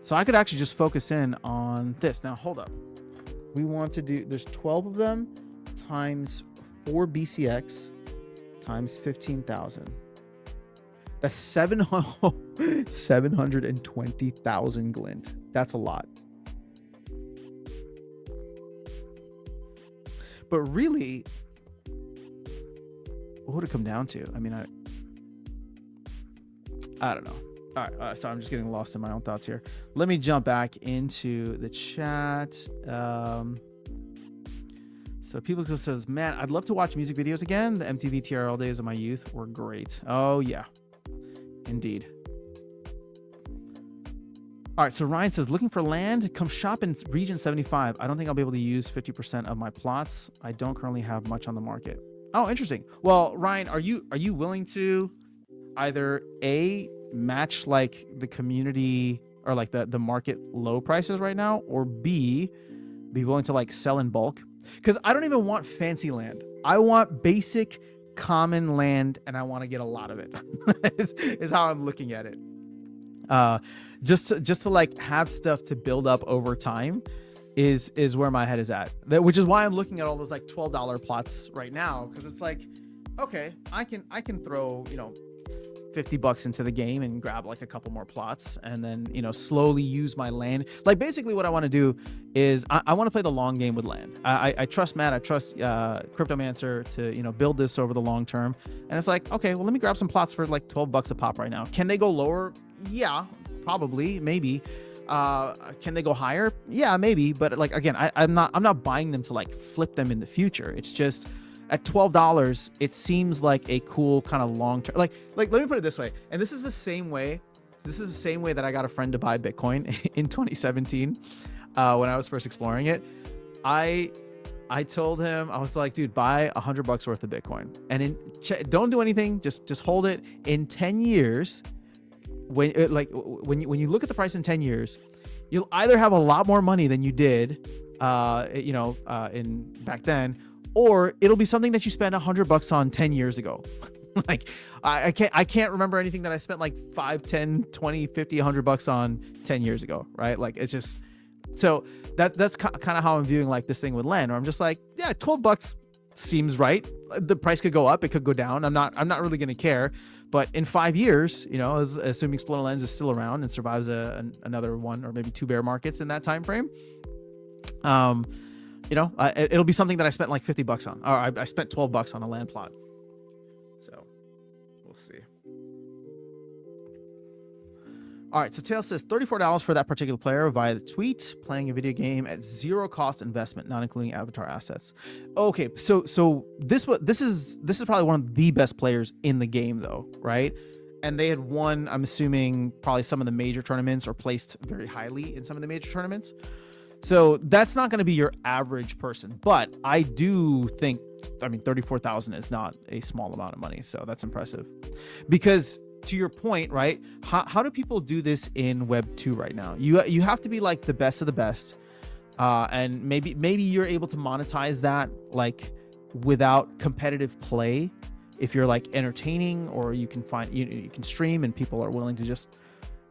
So I could actually just focus in on this. Now, hold up. We want to do, there's 12 of them times 4 BCX times 15,000. That's 720,000 glint. That's a lot. But really, what would it come down to? I mean, I don't know. All right, so I'm just getting lost in my own thoughts here. Let me jump back into the chat. So people just says, man, I'd love to watch music videos again. The MTV TRL days of my youth were great. Oh yeah, indeed. All right, so Ryan says, looking for land, come shop in region 75. I don't think I'll be able to use 50% of my plots. I don't currently have much on the market. Oh, interesting. Well, Ryan, are you willing to either A, match like the community or like the market low prices right now, or B, be willing to like sell in bulk? Because I don't even want fancy land. I want basic common land, and I want to get a lot of it. is how I'm looking at it. Just to like have stuff to build up over time is where my head is at. Which is why I'm looking at all those like $12 plots right now, because it's like, okay, I can throw, you know, $50 into the game and grab like a couple more plots, and then, you know, slowly use my land. Like basically what I want to do is I want to play the long game with land. I trust Matt, I trust Cryptomancer to, you know, build this over the long term. And it's like, okay, well, let me grab some plots for like $12 a pop right now. Can they go lower? Yeah, probably, maybe. Can they go higher? Yeah, maybe. But like, again, I'm not buying them to like flip them in the future. It's just, at $12, it seems like a cool kind of long-term, like let me put it this way. And this is the same way that I got a friend to buy Bitcoin in 2017 when I was first exploring it. I told him, I was like, dude, buy $100 worth of Bitcoin, and don't do anything, just hold it. In 10 years, when you look at the price in 10 years, you'll either have a lot more money than you did in back then, or it'll be something that you spent $100 on 10 years ago. Like I can't remember anything that I spent like 5, 10, 20, 50, $100 on 10 years ago. Right. Like it's just, so that's kind of how I'm viewing like this thing with land, where I'm just like, yeah, $12 seems right. The price could go up, it could go down. I'm not really going to care. But in 5 years, you know, assuming Exploding Lens is still around and survives another 1 or maybe 2 bear markets in that time frame, you know, it'll be something that I spent like $50 on, or I spent $12 on a land plot. So we'll see. All right. So Tail says $34 for that particular player via the tweet, playing a video game at 0 cost investment, not including avatar assets. Okay. So this is probably one of the best players in the game though. Right. And they had won, I'm assuming, probably some of the major tournaments, or placed very highly in some of the major tournaments. So that's not going to be your average person, but I do think, I mean, 34,000 is not a small amount of money. So that's impressive, because to your point, right? How do people do this in Web 2 right now? You have to be like the best of the best. And maybe you're able to monetize that like without competitive play. If you're like entertaining, or you can find, you can stream and people are willing to just,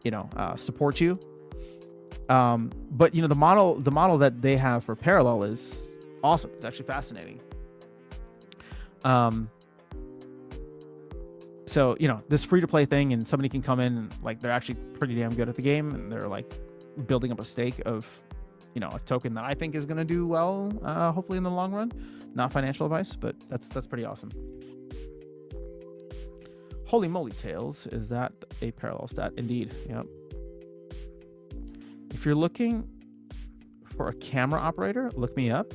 you know, support you. But you know, the model that they have for Parallel is awesome. It's actually fascinating. So, you know, this free to play thing, and somebody can come in and like, they're actually pretty damn good at the game, and they're like building up a stake of, you know, a token that I think is going to do well, hopefully in the long run. Not financial advice, but that's pretty awesome. Holy moly, Tails, is that a Parallel stat? Indeed. Yep. If you're looking for a camera operator, look me up.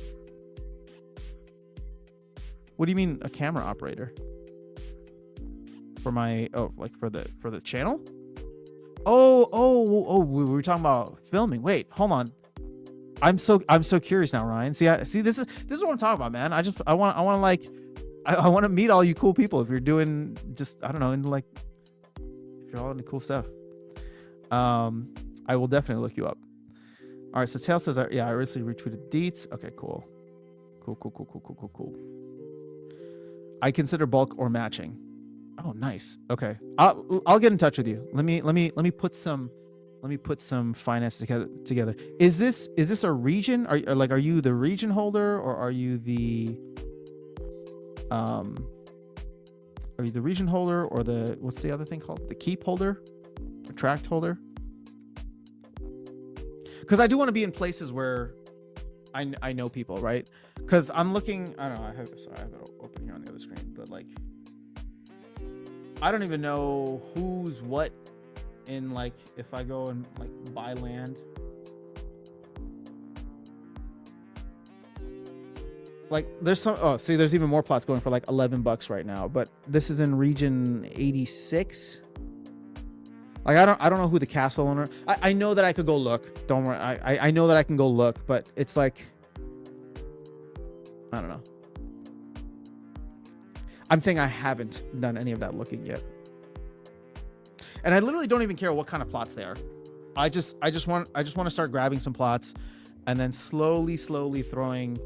What do you mean a camera operator? For my, like for the channel? Oh, we were talking about filming. Wait, hold on. I'm so curious now, Ryan. See, this is what I'm talking about, man. I want to meet all you cool people. If you're doing just, I don't know, like, if you're all into cool stuff. I will definitely look you up. All right, so Tail says, yeah, I recently retweeted Deets. Okay, cool. I consider bulk or matching. Oh, nice. Okay. I'll get in touch with you. Let me put some finance together. Is this a region? Are you the region holder, or are you the region holder, or what's the other thing called? The keep holder? Or tract holder? Because I do want to be in places where I know people, right? Because I'm looking, I don't know, I have it open here on the other screen, but like, I don't even know who's what in, like, if I go and like buy land. Like there's some, oh, see, there's even more plots going for like $11 right now, but this is in region 86. Like, I don't know who the castle owner. I know that I could go look. Don't worry. I know that I can go look, but it's like, I don't know. I'm saying I haven't done any of that looking yet. And I literally don't even care what kind of plots they are. I just want to start grabbing some plots and then slowly throwing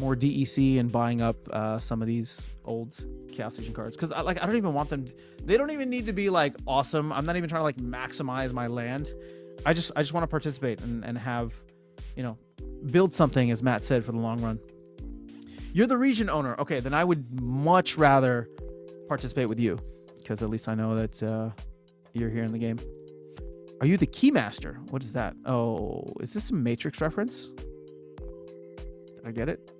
more DEC and buying up some of these old Chaos Legion cards, because I don't even want them. They don't even need to be like awesome. I'm not even trying to like maximize my land. I just want to participate and have, you know, build something, as Matt said, for the long run. You're the region owner. Okay, then I would much rather participate with you, because at least I know that you're here in the game. Are you the Keymaster? What is that? Oh, is this a Matrix reference? Did I get it?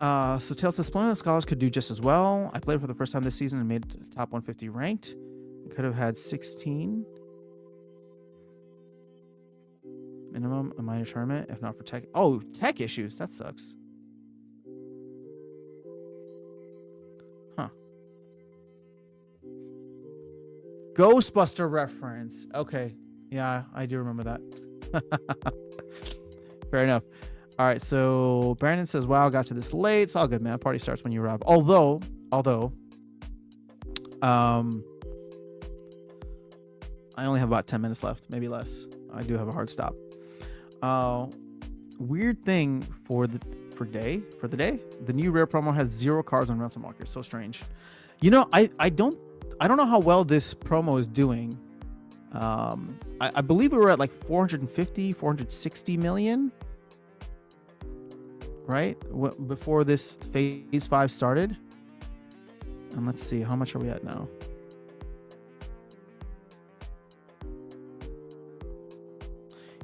So Tails says, Splendid Scholars could do just as well. I played for the first time this season and made top 150 ranked. Could have had 16 minimum a minor tournament, if not for tech. Oh, tech issues. That sucks. Huh. Ghostbuster reference. Okay. Yeah, I do remember that. Fair enough. All right, so Brandon says, wow, got to this late. It's all good, man. Party starts when you arrive. Although, I only have about 10 minutes left, maybe less. I do have a hard stop. Weird thing for the day, the new rare promo has 0 cards on rental market. So strange. You know, I don't know how well this promo is doing. I believe we were at like 460 million. Right before this phase 5 started, and let's see, how much are we at now?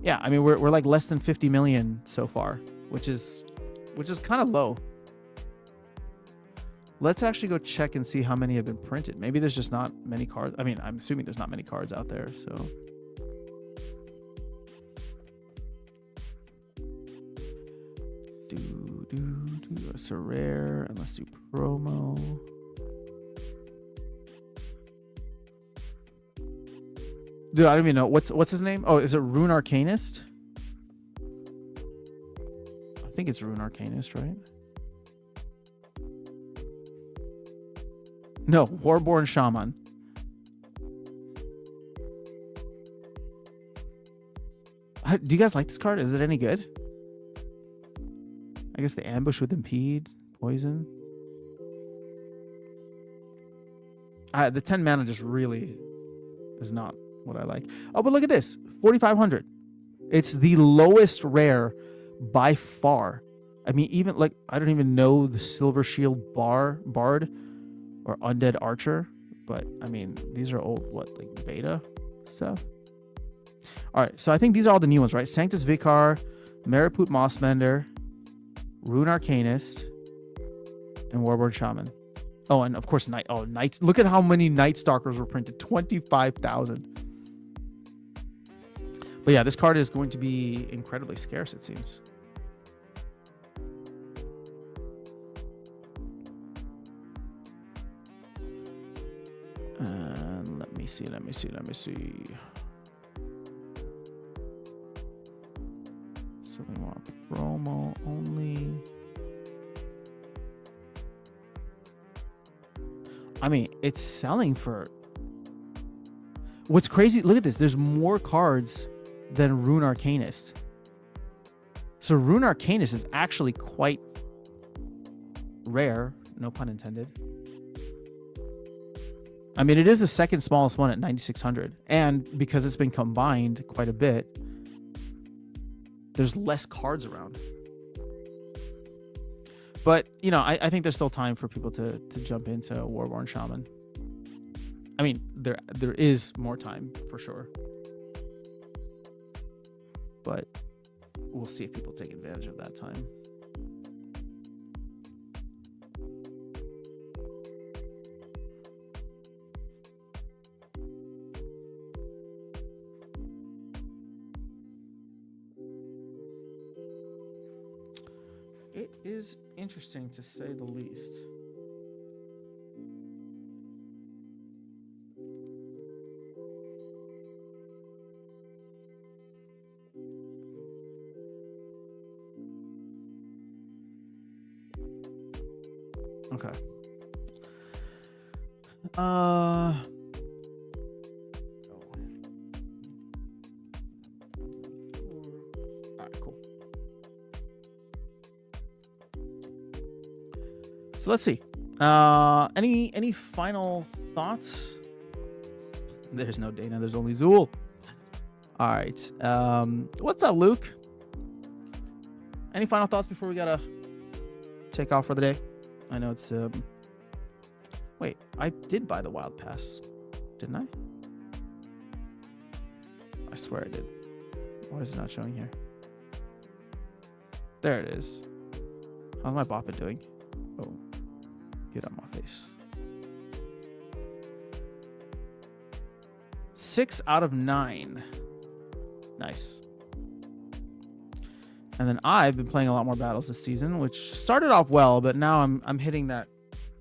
Yeah, I mean, we're like less than 50 million so far, which is kind of low. Let's actually go check and see how many have been printed. Maybe there's just not many cards. I mean, I'm assuming there's not many cards out there, so. It's a rare, and let's do promo. Dude, I don't even know what's his name. Oh, is it Rune Arcanist? I think it's Rune Arcanist, right? No, Warborn Shaman. Do you guys like this card? Is it any good? I guess the ambush with impede, poison. The 10 mana just really is not what I like. Oh, but look at this, 4,500. It's the lowest rare by far. I mean, even like, I don't even know the Silver Shield Bard or Undead Archer, but I mean, these are old, like beta stuff. All right, so I think these are all the new ones, right? Sanctus Vicar, Mariput Mossmender, Rune Arcanist, and Warborn Shaman. Oh, and of course, Knights. Look at how many Night Stalkers were printed. 25,000. But yeah, this card is going to be incredibly scarce, it seems. And let me see. So we want promo only. I mean, it's selling for... What's crazy, look at this. There's more cards than Rune Arcanist. So Rune Arcanist is actually quite rare. no pun intended. I mean, it is the second smallest one at 9,600. And because it's been combined quite a bit, there's less cards around. But, you know, I think there's still time for people to jump into Warborn Shaman. I mean, there is more time for sure. But we'll see if people take advantage of that time. It is interesting to say the least. Okay. All right, cool. So let's see. Any final thoughts? There's no Dana. There's only Zool. All right. What's up, Luke? Any final thoughts before we gotta take off for the day? I know it's wait, I did buy the Wild Pass, didn't I? I swear I did. Why is it not showing here? There it is. How's my bot been doing? Oh, get on my face. 6 out of 9. Nice. And then I've been playing a lot more battles this season, which started off well, but now I'm hitting that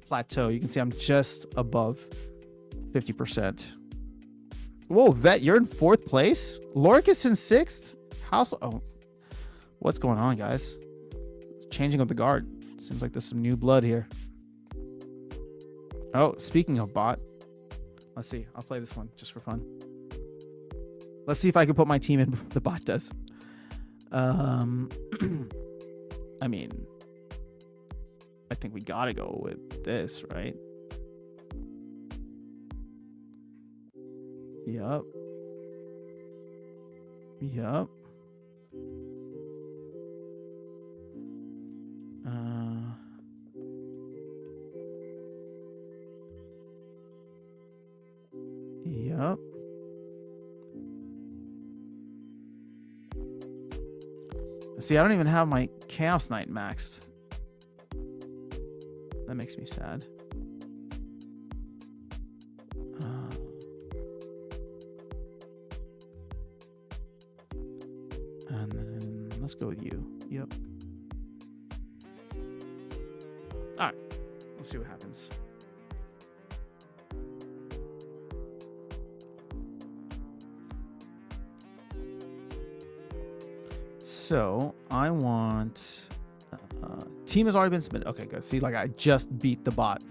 plateau. You can see I'm just above 50%. Whoa, Vet, you're in 4th place? Lorcus in 6th? Oh, what's going on, guys? Changing of the guard. Seems like there's some new blood here. Oh, speaking of bot, let's see. I'll play this one just for fun. Let's see if I can put my team in before the bot does. I mean, I think we gotta go with this, right? Yup. Yup. Yup. See, I don't even have my Chaos Knight maxed. That makes me sad. And then let's go with you. Yep. All right. Let's see what happens. So I want team has already been submitted. Okay, good. See, like I just beat the bot.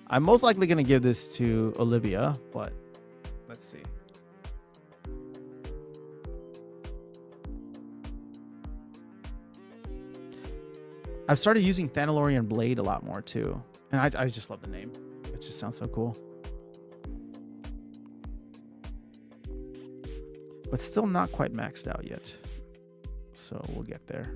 I'm most likely going to give this to Olivia, but let's see. I've started using Thanalorian Blade a lot more too. And I just love the name. It just sounds so cool. But still not quite maxed out yet. So we'll get there.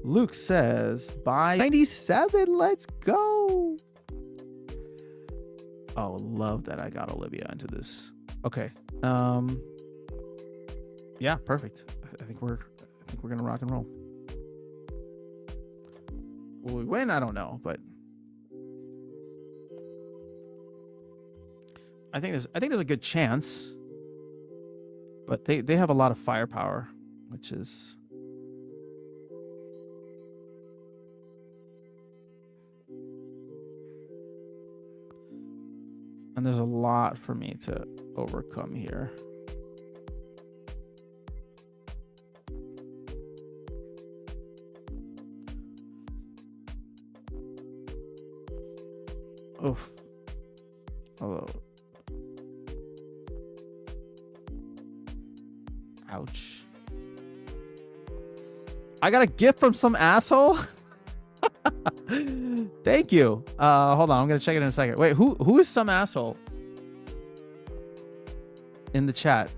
Luke says, buy 97. Let's go. Oh, love that I got Olivia into this. Okay. Yeah, perfect. I think we're gonna rock and roll. Will we win? I don't know, but I think there's a good chance. But they have a lot of firepower, which is and there's a lot for me to overcome here. Oof. Oh. Ouch. I got a gift from some asshole. Thank you. Hold on, I'm gonna check it in a second. Wait, who is some asshole in the chat?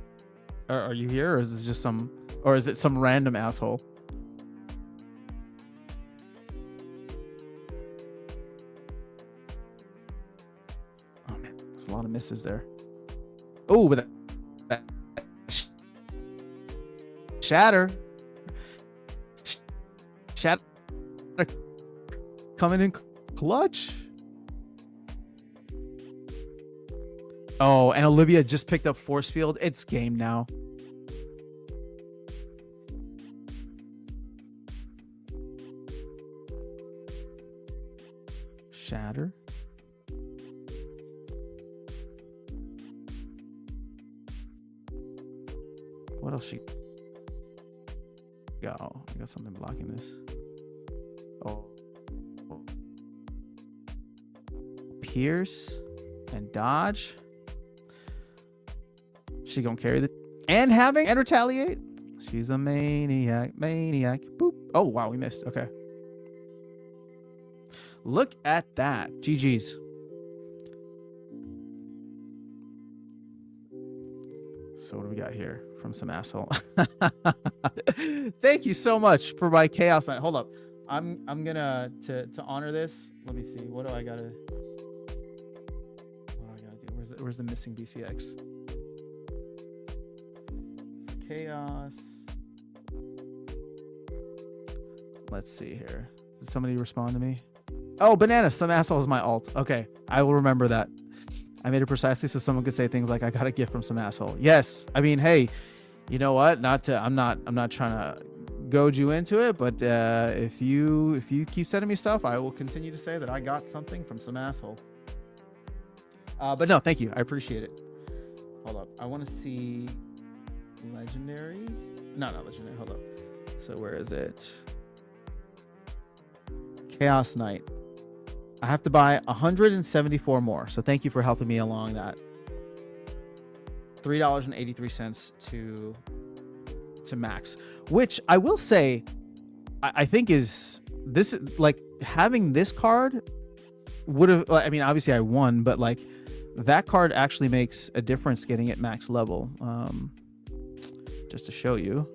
Are you here, or is it just some, or is it some random asshole? Oh man, there's a lot of misses there. Oh, with that shatter. Shatter coming in clutch. Oh, and Olivia just picked up force field. It's game now. Shatter. What else she got? Oh, I got something blocking this. Oh. Pierce and dodge. She gonna carry the and having and retaliate. She's a maniac. Boop. Oh wow, we missed. Okay. Look at that. GG's. So what do we got here from some asshole? Thank you so much for my chaos night. Hold up. I'm gonna to honor this. Let me see. What do I gotta do? Where's the missing BCX? Chaos. Let's see here. Did somebody respond to me? Oh, banana. Some asshole is my alt. Okay, I will remember that. I made it precisely so someone could say things like, "I got a gift from some asshole." Yes, I mean, hey, you know what? I'm not trying to goad you into it, but if you keep sending me stuff, I will continue to say that I got something from some asshole. But no, thank you. I appreciate it. Hold up. I want to see legendary. No, not legendary. Hold up. So where is it? Chaos Knight. I have to buy 174 more. So thank you for helping me along that. $3.83 to max, which I will say, I think is this, like, having this card would have, I mean, obviously I won, but like that card actually makes a difference getting it max level. Just to show you.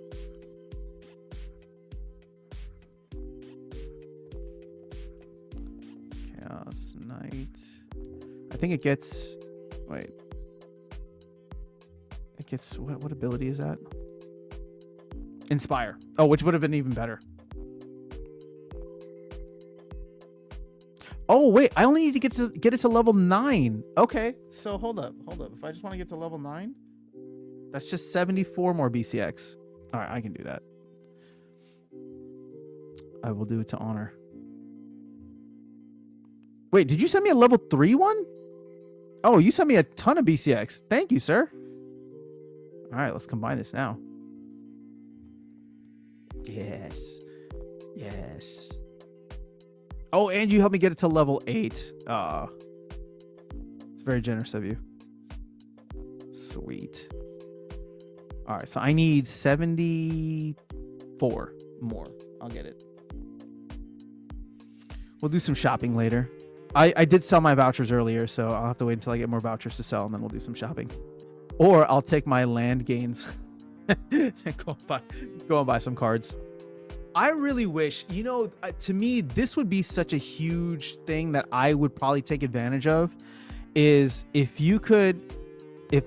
Chaos Knight. I think it gets, wait. It gets, what ability is that? Inspire. Oh, which would have been even better. Oh, wait. I only need to get it to level 9. Okay. So hold up. If I just want to get to level 9, that's just 74 more BCX. All right, I can do that. I will do it to honor. Wait, did you send me a level 3 one? Oh, you sent me a ton of BCX. Thank you, sir. All right, let's combine this now. Yes. Yes. Oh, and you helped me get it to level 8. It's very generous of you. Sweet. All right, so I need 74 more. I'll get it. We'll do some shopping later. I did sell my vouchers earlier, so I'll have to wait until I get more vouchers to sell, and then we'll do some shopping. Or I'll take my land gains and go and buy some cards. I really wish, you know, to me, this would be such a huge thing that I would probably take advantage of, is if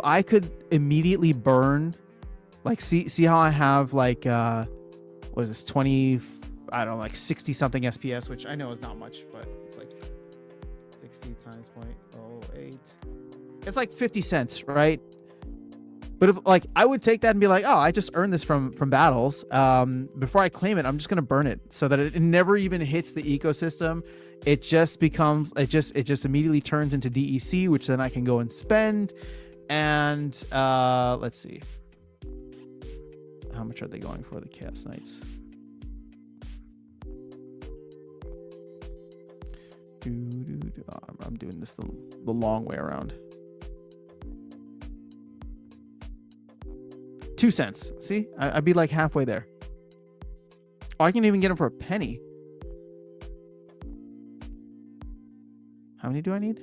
I could immediately burn, like, see how I have, like, what is this, 20, I don't know, like 60 something SPS, which I know is not much, but it's like 60 times 0.08. It's like 50 cents, right? But if, like, I would take that and be like, oh, I just earned this from battles. Before I claim it, I'm just gonna burn it so that it never even hits the ecosystem. It just becomes, it just immediately turns into DEC, which then I can go and spend. And let's see, how much are they going for, the Chaos Knights? I'm doing this the long way around. 2 cents. See, I'd be like halfway there. Oh, I can even get them for a penny. How many do I need?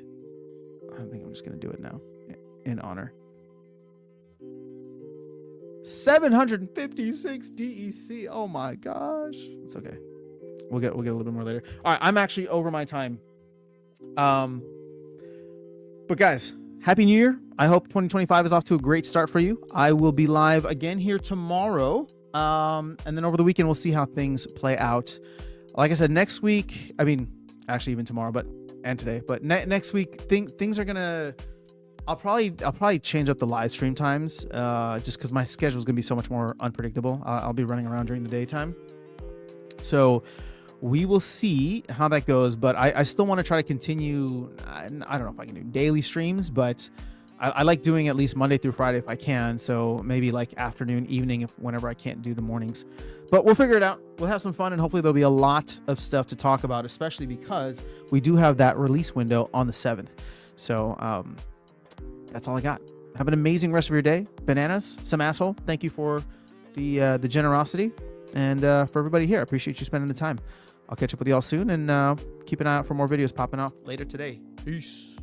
I think I'm just going to do it now in honor. 756 DEC. Oh my gosh. It's okay. We'll get a little bit more later. All right, I'm actually over my time. But guys, Happy New Year. I hope 2025 is off to a great start for you. I will be live again here tomorrow. And then over the weekend, we'll see how things play out. Like I said, next week, I mean, actually even tomorrow, and today, but next week, things are gonna, I'll probably change up the live stream times, just because my schedule is gonna be so much more unpredictable. I'll be running around during the daytime. So we will see how that goes, but I still want to try to continue. I don't know if I can do daily streams, but I like doing at least Monday through Friday if I can. So maybe like afternoon, evening, whenever I can't do the mornings. But we'll figure it out. We'll have some fun, and hopefully there'll be a lot of stuff to talk about, especially because we do have that release window on the 7th. So that's all I got. Have an amazing rest of your day. Bananas, some asshole. Thank you for the generosity, and for everybody here, I appreciate you spending the time. I'll catch up with y'all soon, and keep an eye out for more videos popping off later today. Peace.